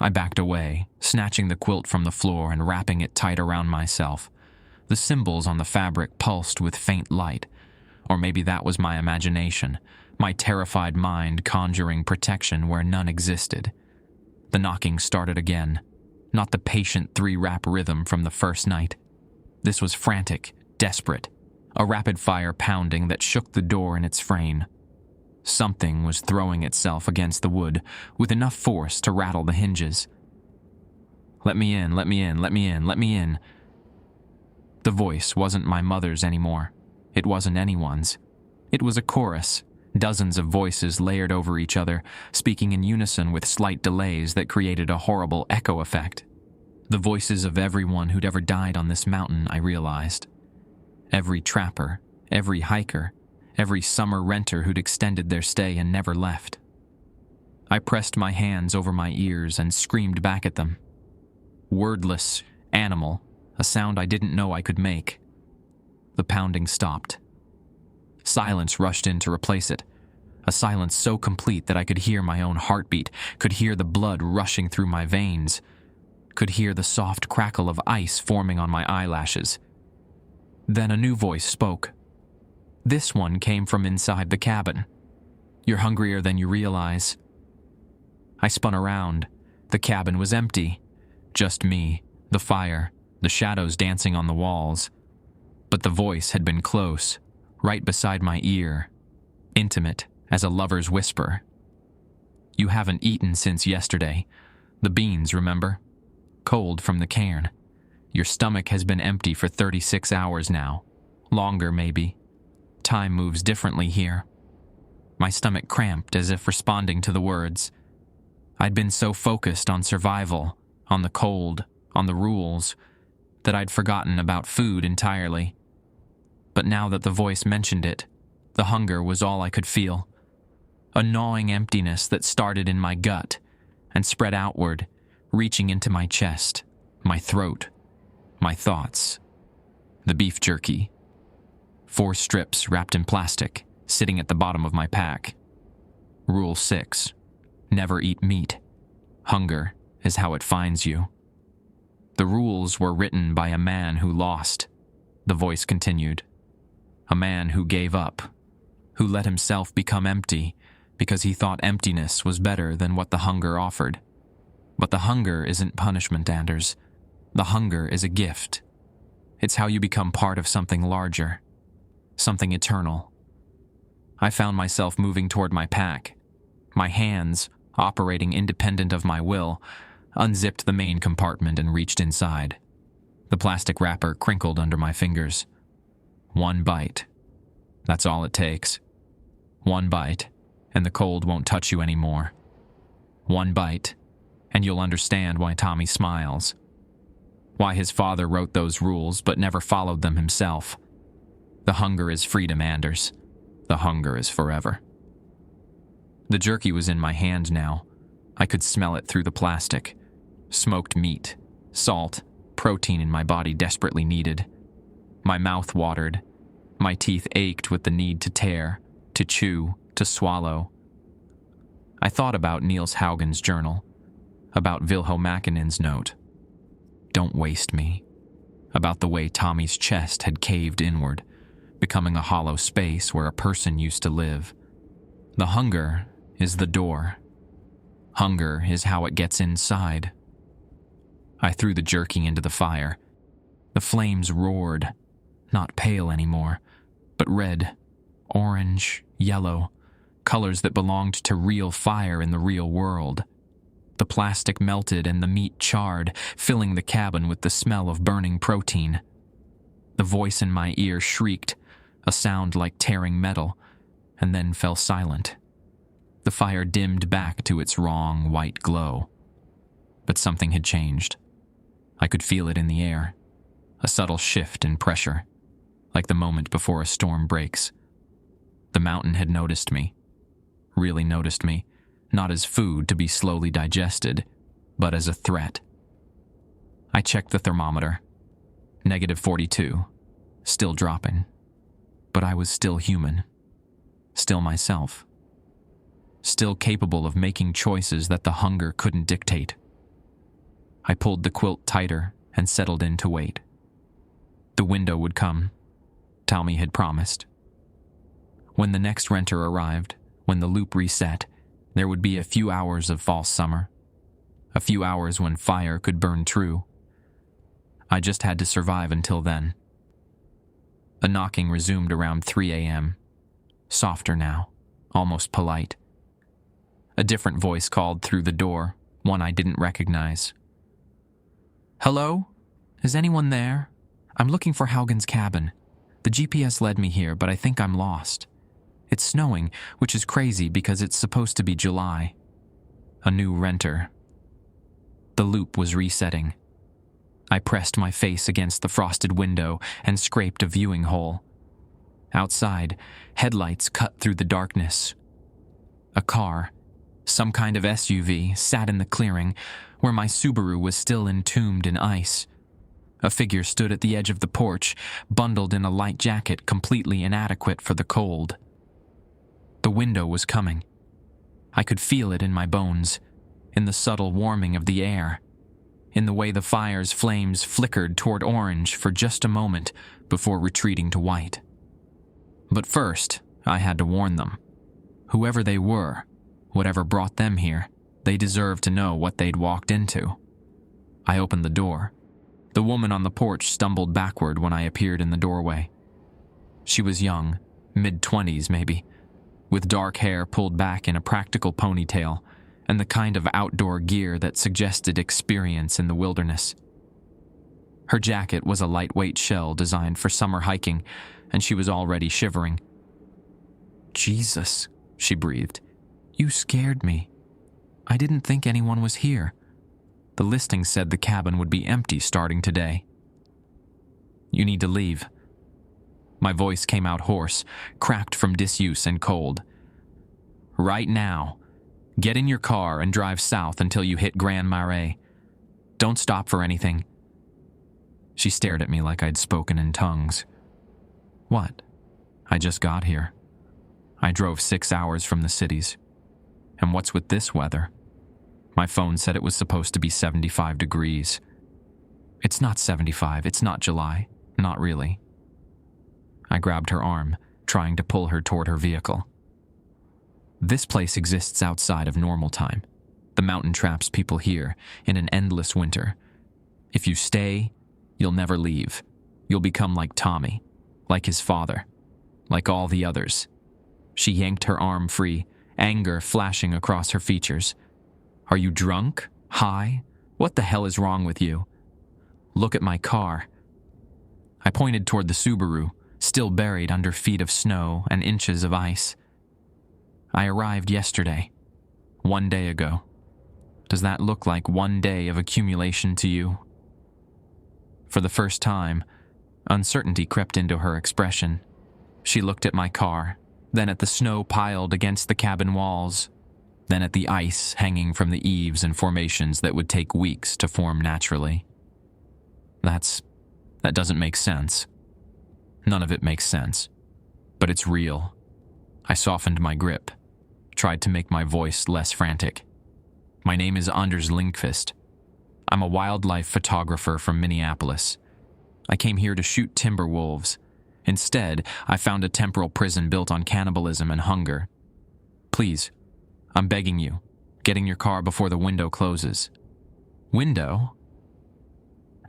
I backed away, snatching the quilt from the floor and wrapping it tight around myself. The symbols on the fabric pulsed with faint light. Or maybe that was my imagination, my terrified mind conjuring protection where none existed. The knocking started again, not the patient 3-rap rhythm from the first night. This was frantic, desperate, a rapid-fire pounding that shook the door in its frame. Something was throwing itself against the wood with enough force to rattle the hinges. "Let me in, let me in, let me in, let me in." The voice wasn't my mother's anymore. It wasn't anyone's. It was a chorus, dozens of voices layered over each other, speaking in unison with slight delays that created a horrible echo effect. The voices of everyone who'd ever died on this mountain, I realized. Every trapper, every hiker, every summer renter who'd extended their stay and never left. I pressed my hands over my ears and screamed back at them. Wordless, animal, a sound I didn't know I could make. The pounding stopped. Silence rushed in to replace it. A silence so complete that I could hear my own heartbeat, could hear the blood rushing through my veins, could hear the soft crackle of ice forming on my eyelashes. Then a new voice spoke. This one came from inside the cabin. "You're hungrier than you realize." I spun around. The cabin was empty. Just me, the fire, the shadows dancing on the walls. But the voice had been close, right beside my ear, intimate as a lover's whisper. "You haven't eaten since yesterday. The beans, remember? Cold from the cairn. Your stomach has been empty for 36 hours now. Longer, maybe. Time moves differently here." My stomach cramped as if responding to the words. I'd been so focused on survival, on the cold, on the rules, that I'd forgotten about food entirely. But now that the voice mentioned it, the hunger was all I could feel. A gnawing emptiness that started in my gut and spread outward, reaching into my chest, my throat, my thoughts. The beef jerky. 4 strips wrapped in plastic, sitting at the bottom of my pack. Rule 6. Never eat meat. Hunger is how it finds you. The rules were written by a man who lost, the voice continued. A man who gave up, who let himself become empty because he thought emptiness was better than what the hunger offered. But the hunger isn't punishment, Anders. The hunger is a gift. It's how you become part of something larger, something eternal. I found myself moving toward my pack. My hands, operating independent of my will, unzipped the main compartment and reached inside. The plastic wrapper crinkled under my fingers. 1 bite. That's all it takes. 1 bite, and the cold won't touch you anymore. 1 bite, and you'll understand why Tommy smiles. Why his father wrote those rules but never followed them himself. The hunger is freedom, Anders. The hunger is forever. The jerky was in my hand now. I could smell it through the plastic. Smoked meat, salt, protein in my body desperately needed. My mouth watered. My teeth ached with the need to tear, to chew, to swallow. I thought about Niels Haugen's journal, about Vilho Makinin's note. Don't waste me. About the way Tommy's chest had caved inward, becoming a hollow space where a person used to live. The hunger is the door. Hunger is how it gets inside. I threw the jerky into the fire. The flames roared, not pale anymore, but red, orange, yellow, colors that belonged to real fire in the real world. The plastic melted and the meat charred, filling the cabin with the smell of burning protein. The voice in my ear shrieked, a sound like tearing metal, and then fell silent. The fire dimmed back to its wrong white glow. But something had changed. I could feel it in the air, a subtle shift in pressure, like the moment before a storm breaks. The mountain had noticed me, really noticed me, not as food to be slowly digested, but as a threat. I checked the thermometer. -42, still dropping. But I was still human, still myself, still capable of making choices that the hunger couldn't dictate. I pulled the quilt tighter and settled in to wait. The window would come, Tommy had promised. When the next renter arrived, when the loop reset, there would be a few hours of false summer, A few hours when fire could burn true. I just had to survive until then. The knocking resumed around 3 a.m. Softer now, almost polite. A different voice called through the door, one I didn't recognize. "Hello? Is anyone there? I'm looking for Haugen's cabin. The GPS led me here, but I think I'm lost. It's snowing, which is crazy because it's supposed to be July." A new renter. The loop was resetting. I pressed my face against the frosted window and scraped a viewing hole. Outside, headlights cut through the darkness. A car, some kind of SUV, sat in the clearing where my Subaru was still entombed in ice. A figure stood at the edge of the porch, bundled in a light jacket completely inadequate for the cold. The window was coming. I could feel it in my bones, in the subtle warming of the air, in the way the fire's flames flickered toward orange for just a moment before retreating to white. But first, I had to warn them. Whoever they were, whatever brought them here, they deserved to know what they'd walked into. I opened the door. The woman on the porch stumbled backward when I appeared in the doorway. She was young, mid-20s maybe, with dark hair pulled back in a practical ponytail, and the kind of outdoor gear that suggested experience in the wilderness. Her jacket was a lightweight shell designed for summer hiking, and she was already shivering. "Jesus," she breathed. "You scared me. I didn't think anyone was here. The listing said the cabin would be empty starting today." "You need to leave." My voice came out hoarse, cracked from disuse and cold. "Right now. Get in your car and drive south until you hit Grand Marais. Don't stop for anything." She stared at me like I'd spoken in tongues. "What? I just got here. I drove 6 hours from the cities. And what's with this weather? My phone said it was supposed to be 75 degrees. It's not 75, it's not July. Not really." I grabbed her arm, trying to pull her toward her vehicle. "This place exists outside of normal time. The mountain traps people here in an endless winter. If you stay, you'll never leave. You'll become like Tommy, like his father, like all the others." She yanked her arm free, anger flashing across her features. "Are you drunk? High? What the hell is wrong with you? Look at my car." I pointed toward the Subaru, still buried under feet of snow and inches of ice. "I arrived yesterday, 1 day ago. Does that look like 1 day of accumulation to you?" For the first time, uncertainty crept into her expression. She looked at my car, then at the snow piled against the cabin walls, then at the ice hanging from the eaves in formations that would take weeks to form naturally. That doesn't make sense. None of it makes sense. But it's real. I softened my grip, tried to make my voice less frantic. "My name is Anders Lindqvist. I'm a wildlife photographer from Minneapolis. I came here to shoot timber wolves. Instead, I found a temporal prison built on cannibalism and hunger. Please, I'm begging you, get in your car before the window closes." "Window?"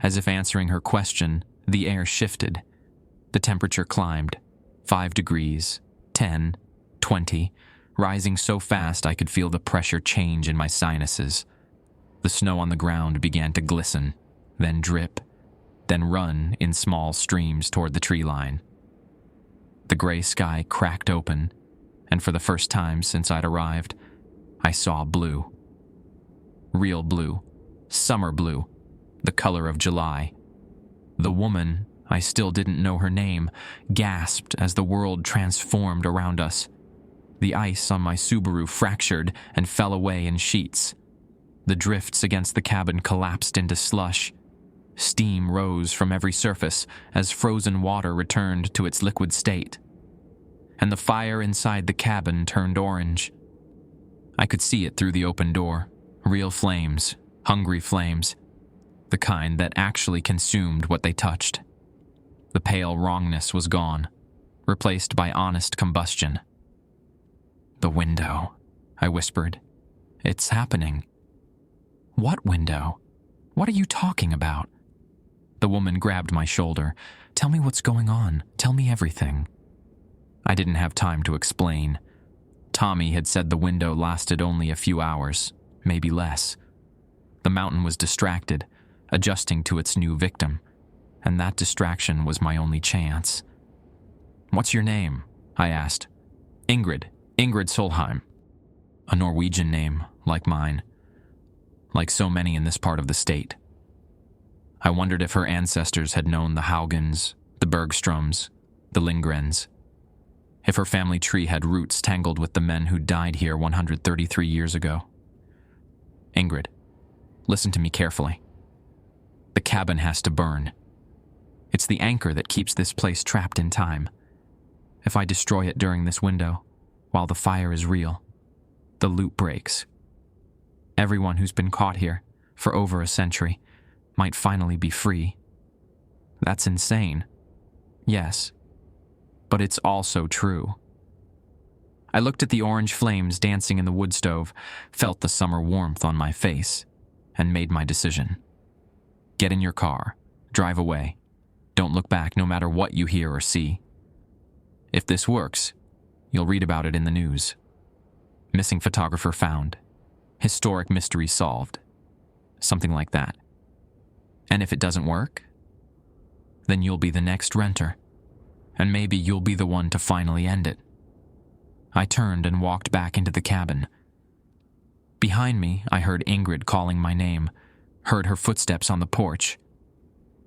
As if answering her question, the air shifted. The temperature climbed. 5 degrees, 10, 20, rising so fast I could feel the pressure change in my sinuses. The snow on the ground began to glisten, then drip, then run in small streams toward the tree line. The gray sky cracked open, and for the first time since I'd arrived, I saw blue. Real blue, summer blue, the color of July. The woman, I still didn't know her name, gasped as the world transformed around us. The ice on my Subaru fractured and fell away in sheets. The drifts against the cabin collapsed into slush. Steam rose from every surface as frozen water returned to its liquid state. And the fire inside the cabin turned orange. I could see it through the open door. Real flames, hungry flames. The kind that actually consumed what they touched. The pale wrongness was gone, replaced by honest combustion. "The window," I whispered. "It's happening." What window? What are you talking about? The woman grabbed my shoulder. Tell me what's going on. Tell me everything. I didn't have time to explain. Tommy had said the window lasted only a few hours, maybe less. The mountain was distracted, adjusting to its new victim, and that distraction was my only chance. What's your name? I asked. Ingrid Solheim. A Norwegian name, like mine. Like so many in this part of the state. I wondered if her ancestors had known the Haugens, the Bergstroms, the Lindgrens. If her family tree had roots tangled with the men who died here 133 years ago. Ingrid, listen to me carefully. The cabin has to burn. It's the anchor that keeps this place trapped in time. If I destroy it during this window, while the fire is real, the loop breaks. Everyone who's been caught here for over a century might finally be free. That's insane. Yes, but it's also true. I looked at the orange flames dancing in the wood stove, felt the summer warmth on my face, and made my decision. Get in your car, drive away. Don't look back no matter what you hear or see. If this works, you'll read about it in the news. Missing photographer found. Historic mystery solved. Something like that. And if it doesn't work, then you'll be the next renter, and maybe you'll be the one to finally end it. I turned and walked back into the cabin. Behind me, I heard Ingrid calling my name, heard her footsteps on the porch,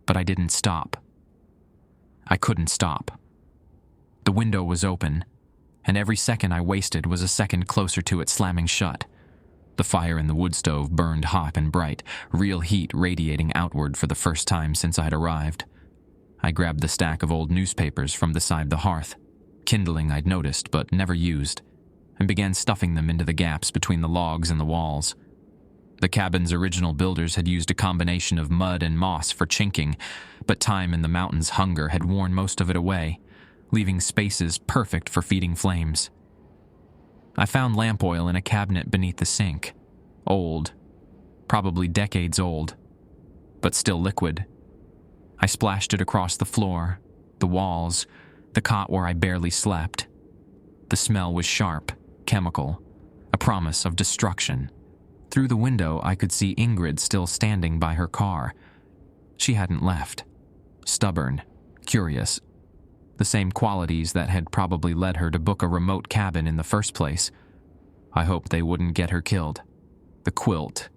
but I didn't stop. I couldn't stop. The window was open, and every second I wasted was a second closer to it slamming shut. The fire in the wood stove burned hot and bright, real heat radiating outward for the first time since I'd arrived. I grabbed the stack of old newspapers from beside the hearth, kindling I'd noticed but never used, and began stuffing them into the gaps between the logs and the walls. The cabin's original builders had used a combination of mud and moss for chinking, but time and the mountain's hunger had worn most of it away, leaving spaces perfect for feeding flames. I found lamp oil in a cabinet beneath the sink. Old. Probably decades old. But still liquid. I splashed it across the floor, the walls, the cot where I barely slept. The smell was sharp, chemical, a promise of destruction. Through the window, I could see Ingrid still standing by her car. She hadn't left. Stubborn, curious. The same qualities that had probably led her to book a remote cabin in the first place. I hoped they wouldn't get her killed. The quilt.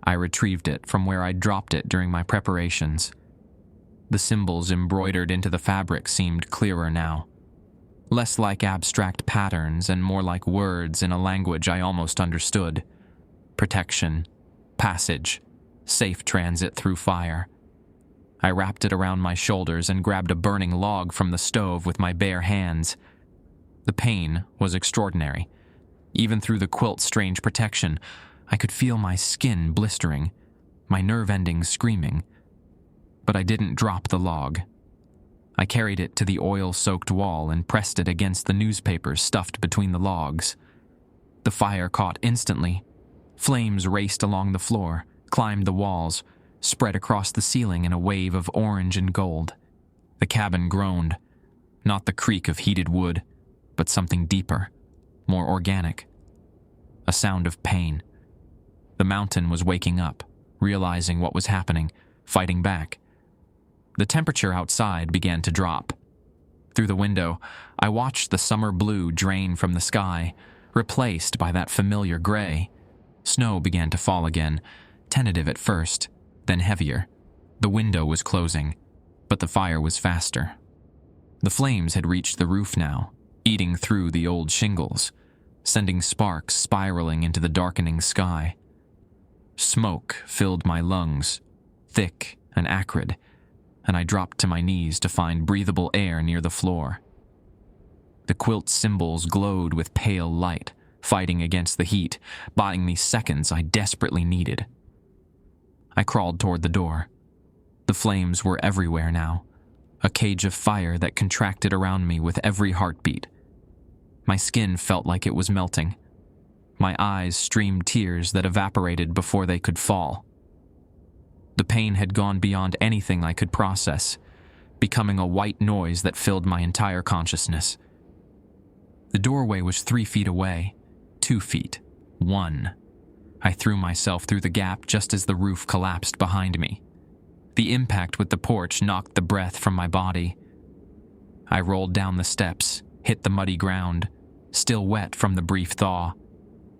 I retrieved it from where I'd dropped it during my preparations. The symbols embroidered into the fabric seemed clearer now. Less like abstract patterns and more like words in a language I almost understood. Protection, passage, safe transit through fire. I wrapped it around my shoulders and grabbed a burning log from the stove with my bare hands. The pain was extraordinary. Even through the quilt's strange protection, I could feel my skin blistering, my nerve endings screaming. But I didn't drop the log. I carried it to the oil-soaked wall and pressed it against the newspapers stuffed between the logs. The fire caught instantly. Flames raced along the floor, climbed the walls, spread across the ceiling in a wave of orange and gold. The cabin groaned. Not the creak of heated wood, but something deeper, more organic. A sound of pain. The mountain was waking up, realizing what was happening, fighting back. The temperature outside began to drop. Through the window, I watched the summer blue drain from the sky, replaced by that familiar gray. Snow began to fall again, tentative at first, then heavier. The window was closing, but the fire was faster. The flames had reached the roof now, eating through the old shingles, sending sparks spiraling into the darkening sky. Smoke filled my lungs, thick and acrid, and I dropped to my knees to find breathable air near the floor. The quilt's symbols glowed with pale light, fighting against the heat, buying me seconds I desperately needed. I crawled toward the door. The flames were everywhere now, a cage of fire that contracted around me with every heartbeat. My skin felt like it was melting. My eyes streamed tears that evaporated before they could fall. The pain had gone beyond anything I could process, becoming a white noise that filled my entire consciousness. The doorway was 3 feet away, 2 feet, 1. I threw myself through the gap just as the roof collapsed behind me. The impact with the porch knocked the breath from my body. I rolled down the steps, hit the muddy ground, still wet from the brief thaw,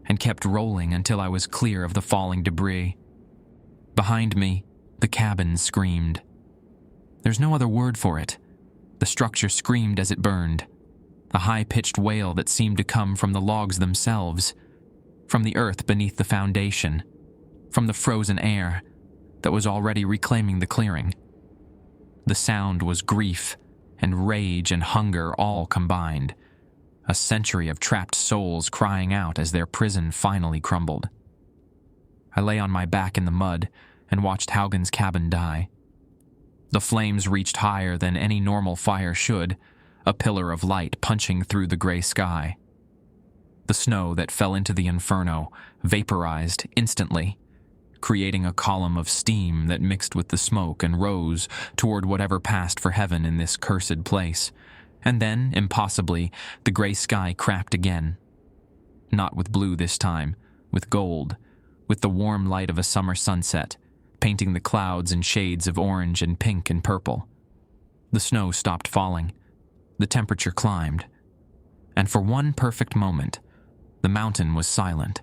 and kept rolling until I was clear of the falling debris. Behind me, the cabin screamed. There's no other word for it. The structure screamed as it burned, a high-pitched wail that seemed to come from the logs themselves, from the earth beneath the foundation, from the frozen air that was already reclaiming the clearing. The sound was grief and rage and hunger all combined, a century of trapped souls crying out as their prison finally crumbled. I lay on my back in the mud and watched Haugen's cabin die. The flames reached higher than any normal fire should, a pillar of light punching through the gray sky. The snow that fell into the inferno vaporized instantly, creating a column of steam that mixed with the smoke and rose toward whatever passed for heaven in this cursed place. And then, impossibly, the gray sky cracked again. Not with blue this time, with gold, with the warm light of a summer sunset, painting the clouds in shades of orange and pink and purple. The snow stopped falling. The temperature climbed. And for one perfect moment, the mountain was silent.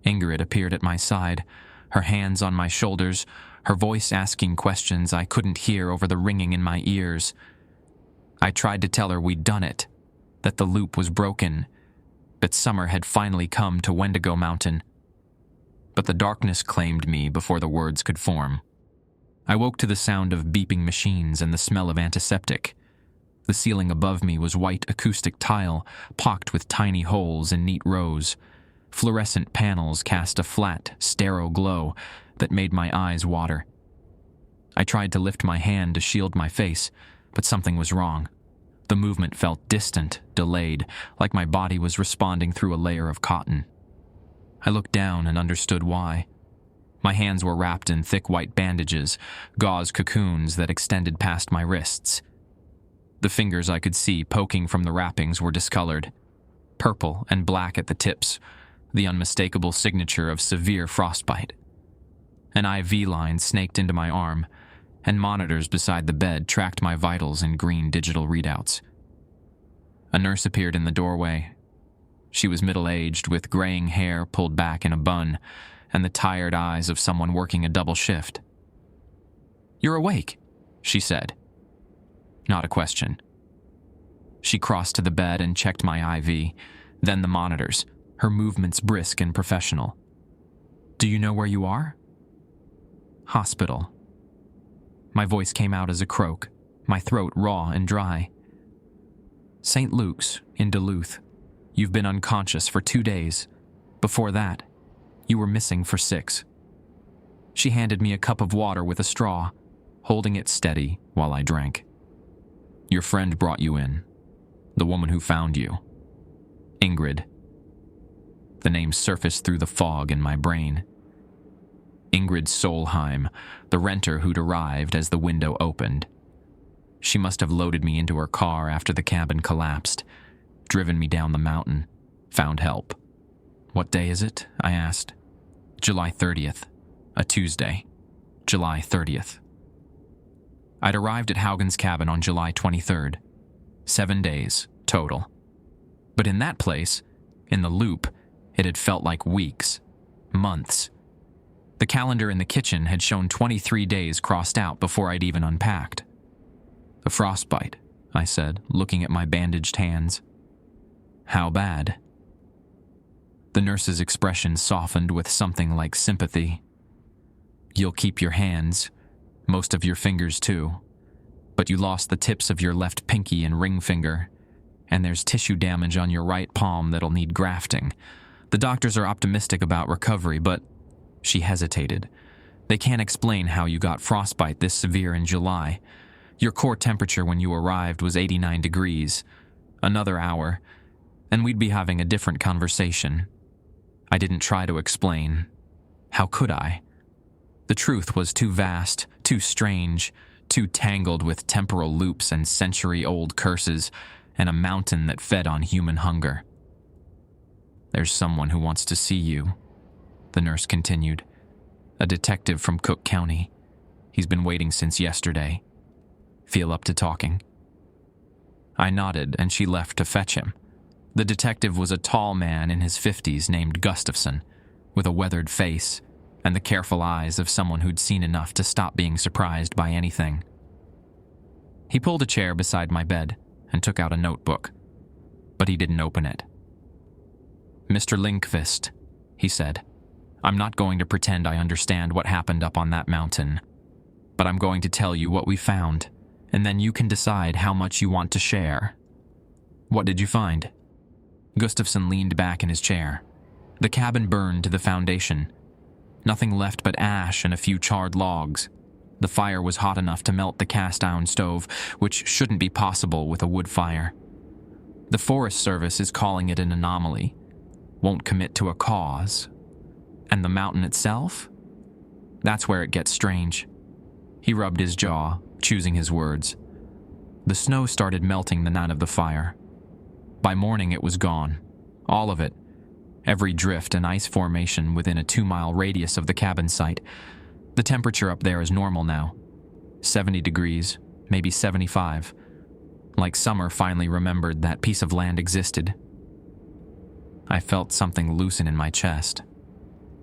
Ingrid appeared at my side, her hands on my shoulders, her voice asking questions I couldn't hear over the ringing in my ears. I tried to tell her we'd done it, that the loop was broken, that summer had finally come to Wendigo Mountain. But the darkness claimed me before the words could form. I woke to the sound of beeping machines and the smell of antiseptic. The ceiling above me was white acoustic tile, pocked with tiny holes in neat rows. Fluorescent panels cast a flat, sterile glow that made my eyes water. I tried to lift my hand to shield my face, but something was wrong. The movement felt distant, delayed, like my body was responding through a layer of cotton. I looked down and understood why. My hands were wrapped in thick white bandages, gauze cocoons that extended past my wrists. The fingers I could see poking from the wrappings were discolored, purple and black at the tips, the unmistakable signature of severe frostbite. An IV line snaked into my arm, and monitors beside the bed tracked my vitals in green digital readouts. A nurse appeared in the doorway. She was middle-aged, with graying hair pulled back in a bun, and the tired eyes of someone working a double shift. "You're awake," she said. Not a question. She crossed to the bed and checked my IV, then the monitors, her movements brisk and professional. "Do you know where you are?" "Hospital." My voice came out as a croak, my throat raw and dry. "St. Luke's, in Duluth. You've been unconscious for 2 days. Before that, you were missing for 6. She handed me a cup of water with a straw, holding it steady while I drank. "Your friend brought you in. The woman who found you. Ingrid." The name surfaced through the fog in my brain. Ingrid Solheim, the renter who'd arrived as the window opened. She must have loaded me into her car after the cabin collapsed, driven me down the mountain, found help. "What day is it?" I asked. "July 30th, a Tuesday. July 30th. I'd arrived at Haugen's cabin on July 23rd. 7 days, total. But in that place, in the loop, it had felt like weeks, months. The calendar in the kitchen had shown 23 days crossed out before I'd even unpacked. "The frostbite," I said, looking at my bandaged hands. "How bad?" The nurse's expression softened with something like sympathy. "You'll keep your hands, most of your fingers too, but you lost the tips of your left pinky and ring finger, and there's tissue damage on your right palm that'll need grafting. The doctors are optimistic about recovery, but..." She hesitated. "They can't explain how you got frostbite this severe in July. Your core temperature when you arrived was 89 degrees. Another hour, and we'd be having a different conversation. I didn't try to explain. How could I? The truth was too vast, too strange, too tangled with temporal loops and century-old curses, and a mountain that fed on human hunger. "There's someone who wants to see you," the nurse continued. "A detective from Cook County. He's been waiting since yesterday. Feel up to talking?" I nodded, and she left to fetch him. The detective was a tall man in his 50s named Gustafson, with a weathered face and the careful eyes of someone who'd seen enough to stop being surprised by anything. He pulled a chair beside my bed and took out a notebook, but he didn't open it. "Mr. Lindqvist," he said, "I'm not going to pretend I understand what happened up on that mountain, but I'm going to tell you what we found, and then you can decide how much you want to share." "What did you find?" Gustafson leaned back in his chair. The cabin burned to the foundation. Nothing left but ash and a few charred logs. The fire was hot enough to melt the cast-iron stove, which shouldn't be possible with a wood fire. The Forest Service is calling it an anomaly. Won't commit to a cause. And the mountain itself? That's where it gets strange. He rubbed his jaw, choosing his words. The snow started melting the night of the fire. By morning it was gone. All of it. Every drift and ice formation within a 2-mile radius of the cabin site. The temperature up there is normal now. 70 degrees, maybe 75. Like summer finally remembered that piece of land existed. I felt something loosen in my chest.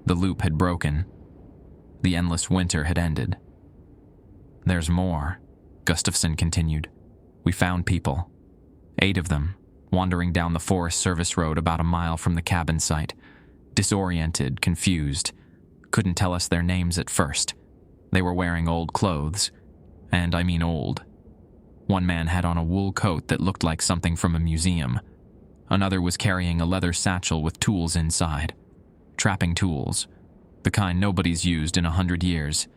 The loop had broken. The endless winter had ended. "There's more," Gustafson continued. "We found people. 8 of them, wandering down the Forest Service road about a mile from the cabin site. Disoriented, confused. Couldn't tell us their names at first. They were wearing old clothes. And I mean old. One man had on a wool coat that looked like something from a museum. Another was carrying a leather satchel with tools inside. Trapping tools. The kind nobody's used in 100 years.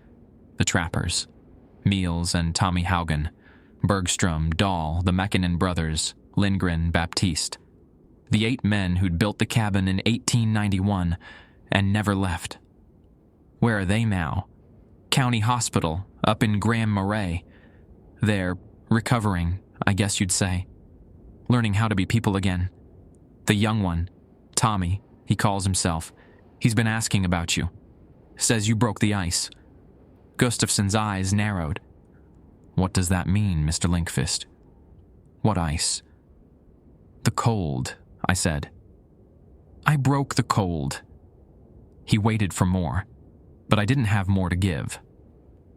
The trappers. Meals and Tommy Haugen. Bergstrom, Dahl, the Mekinen brothers, Lindgren, Baptiste. The 8 men who'd built the cabin in 1891 and never left. Where are they now? County Hospital, up in Graham Marais. They're recovering, I guess you'd say. Learning how to be people again. The young one, Tommy, he calls himself. He's been asking about you. Says you broke the ice. Gustafson's eyes narrowed. "What does that mean, Mr. Lindqvist?" "What ice?" "The cold," I said. "I broke the cold." He waited for more, but I didn't have more to give.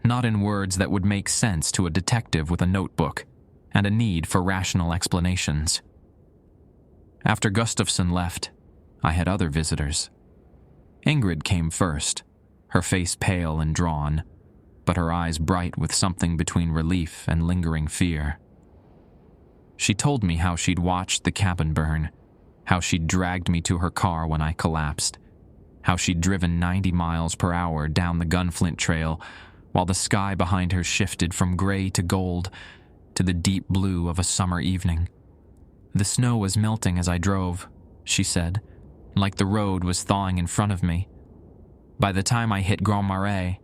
Not in words that would make sense to a detective with a notebook and a need for rational explanations. After Gustafson left, I had other visitors. Ingrid came first, her face pale and drawn, but her eyes bright with something between relief and lingering fear. She told me how she'd watched the cabin burn, how she'd dragged me to her car when I collapsed, how she'd driven 90 miles per hour down the Gunflint Trail while the sky behind her shifted from gray to gold to the deep blue of a summer evening. "The snow was melting as I drove," she said, "like the road was thawing in front of me. By the time I hit Grand Marais,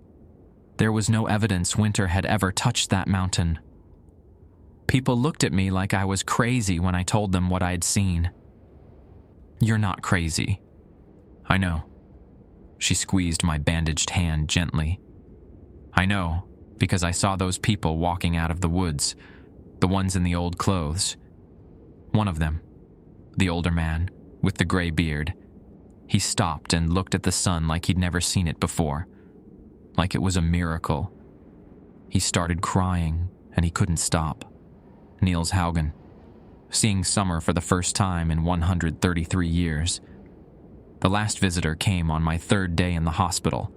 there was no evidence winter had ever touched that mountain. People looked at me like I was crazy when I told them what I'd seen." "You're not crazy." "I know." She squeezed my bandaged hand gently. "I know, because I saw those people walking out of the woods, the ones in the old clothes. One of them, the older man, with the gray beard, he stopped and looked at the sun like he'd never seen it before, like it was a miracle. He started crying, and he couldn't stop. Niels Haugen, seeing summer for the first time in 133 years. The last visitor came on my 3rd day in the hospital.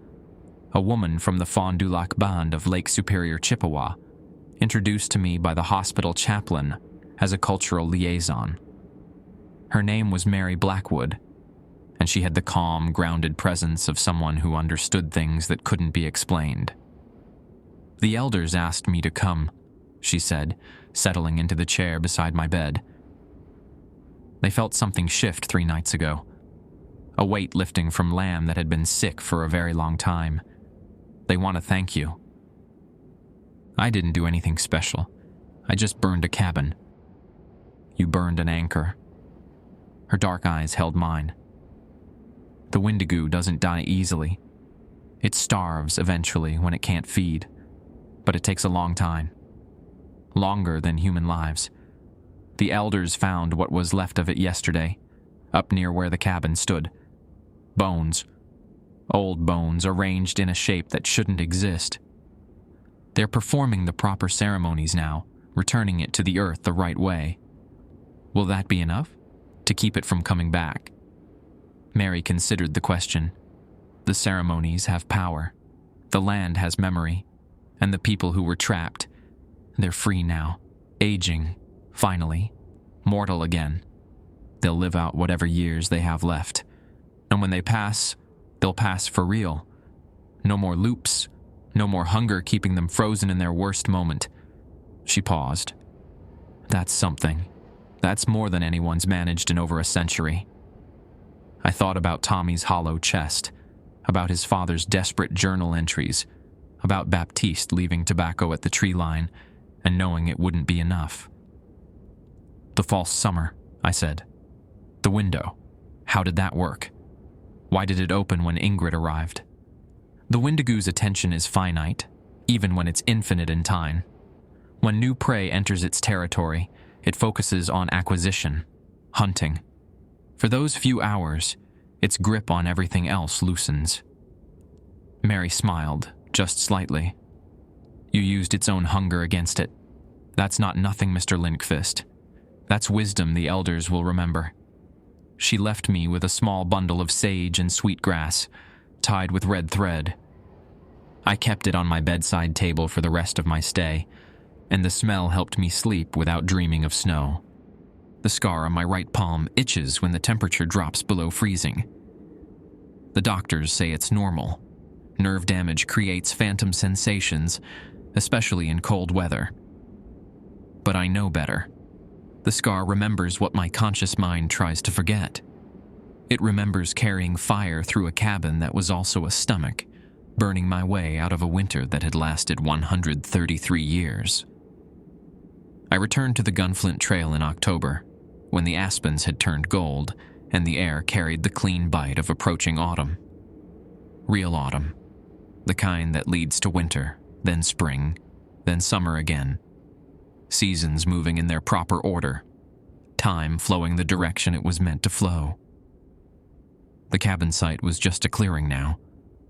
A woman from the Fond du Lac Band of Lake Superior, Chippewa, introduced to me by the hospital chaplain as a cultural liaison. Her name was Mary Blackwood, and she had the calm, grounded presence of someone who understood things that couldn't be explained. "The elders asked me to come," she said, settling into the chair beside my bed. "They felt something shift 3 nights ago. a weight lifting from lamb that had been sick for a very long time. They want to thank you. I didn't do anything special. I just burned a cabin. You burned an anchor. Her dark eyes held mine. The Wendigo doesn't die easily. It starves eventually when it can't feed, but it takes a long time. Longer than human lives. The elders found what was left of it yesterday, up near where the cabin stood. Bones. Old bones arranged in a shape that shouldn't exist. They're performing the proper ceremonies now, returning it to the earth the right way. Will that be enough to keep it from coming back? Mary considered the question. The ceremonies have power. The land has memory. And the people who were trapped, they're free now, aging, finally, mortal again. They'll live out whatever years they have left. And when they pass, they'll pass for real. No more loops, no more hunger keeping them frozen in their worst moment. She paused. That's something. That's more than anyone's managed in over a century. I thought about Tommy's hollow chest, about his father's desperate journal entries, about Baptiste leaving tobacco at the tree line and knowing it wouldn't be enough. The false summer, I said. The window. How did that work? Why did it open when Ingrid arrived? The Wendigo's attention is finite, even when it's infinite in time. When new prey enters its territory, it focuses on acquisition, hunting. For those few hours, its grip on everything else loosens. Mary smiled, just slightly. You used its own hunger against it. That's not nothing, Mr. Lindqvist. That's wisdom the elders will remember. She left me with a small bundle of sage and sweetgrass, tied with red thread. I kept it on my bedside table for the rest of my stay, and the smell helped me sleep without dreaming of snow. The scar on my right palm itches when the temperature drops below freezing. The doctors say it's normal. Nerve damage creates phantom sensations, especially in cold weather. But I know better. The scar remembers what my conscious mind tries to forget. It remembers carrying fire through a cabin that was also a stomach, burning my way out of a winter that had lasted 133 years. I returned to the Gunflint Trail in October, when the aspens had turned gold and the air carried the clean bite of approaching autumn. Real autumn. The kind that leads to winter, then spring, then summer again. Seasons moving in their proper order. Time flowing the direction it was meant to flow. The cabin site was just a clearing now.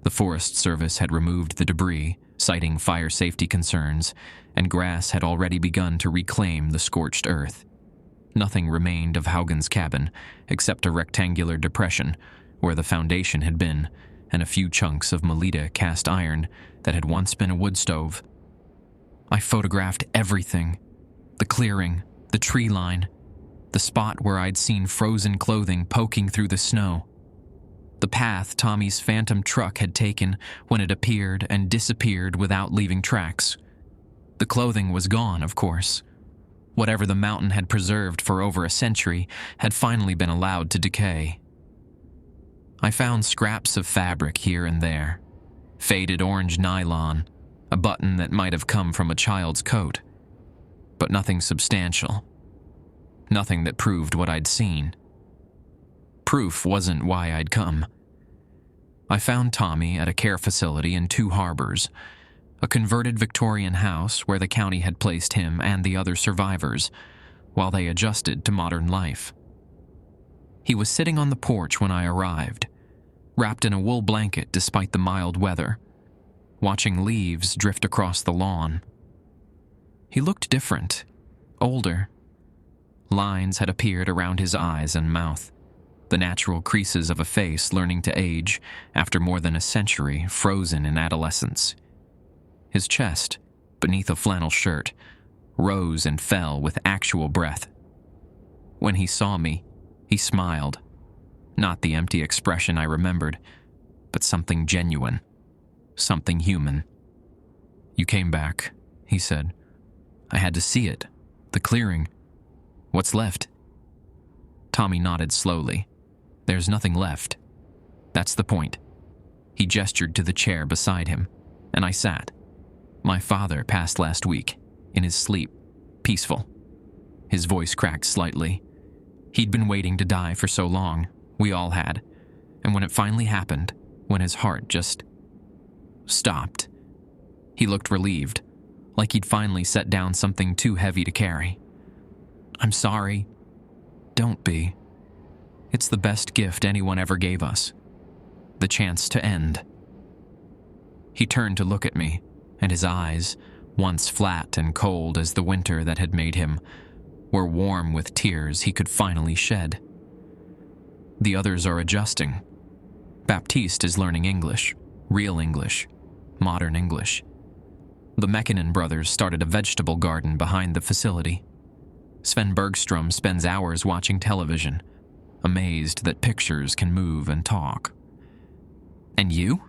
The Forest Service had removed the debris, citing fire safety concerns, and grass had already begun to reclaim the scorched earth. Nothing remained of Haugen's cabin, except a rectangular depression where the foundation had been, and a few chunks of Melita cast iron that had once been a wood stove. I photographed everything. The clearing, the tree line, the spot where I'd seen frozen clothing poking through the snow. The path Tommy's phantom truck had taken when it appeared and disappeared without leaving tracks. The clothing was gone, of course. Whatever the mountain had preserved for over a century had finally been allowed to decay. I found scraps of fabric here and there. Faded orange nylon, a button that might have come from a child's coat. But nothing substantial. Nothing that proved what I'd seen. Proof wasn't why I'd come. I found Tommy at a care facility in Two Harbors, a converted Victorian house where the county had placed him and the other survivors while they adjusted to modern life. He was sitting on the porch when I arrived, wrapped in a wool blanket despite the mild weather, watching leaves drift across the lawn. He looked different, older. Lines had appeared around his eyes and mouth, the natural creases of a face learning to age after more than a century frozen in adolescence. His chest, beneath a flannel shirt, rose and fell with actual breath. When he saw me, he smiled. Not the empty expression I remembered, but something genuine, something human. "You came back," he said. "I had to see it, the clearing. What's left?" Tommy nodded slowly. "There's nothing left. That's the point. He gestured to the chair beside him, and I sat. My father passed last week, in his sleep, peaceful. His voice cracked slightly. He'd been waiting to die for so long, we all had, and when it finally happened, when his heart just stopped, he looked relieved, like he'd finally set down something too heavy to carry. I'm sorry. Don't be. It's the best gift anyone ever gave us. The chance to end. He turned to look at me, and his eyes, once flat and cold as the winter that had made him, were warm with tears he could finally shed. The others are adjusting. Baptiste is learning English, real English, modern English. The Mekinen brothers started a vegetable garden behind the facility. Sven Bergstrom spends hours watching television, amazed that pictures can move and talk. And you?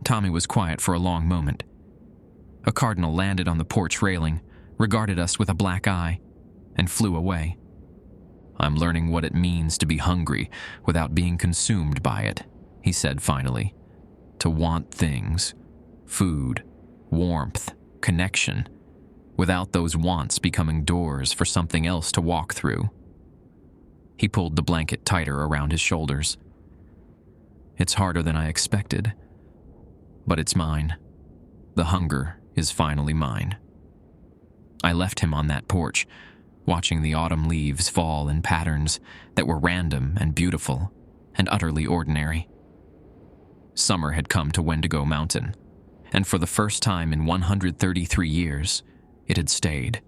Tommy was quiet for a long moment. A cardinal landed on the porch railing, regarded us with a black eye, and flew away. I'm learning what it means to be hungry without being consumed by it, he said finally. To want things, food, warmth, connection, without those wants becoming doors for something else to walk through. He pulled the blanket tighter around his shoulders. It's harder than I expected, but it's mine. The hunger is finally mine. I left him on that porch, watching the autumn leaves fall in patterns that were random and beautiful and utterly ordinary. Summer had come to Wendigo Mountain, and for the first time in 133 years, it had stayed.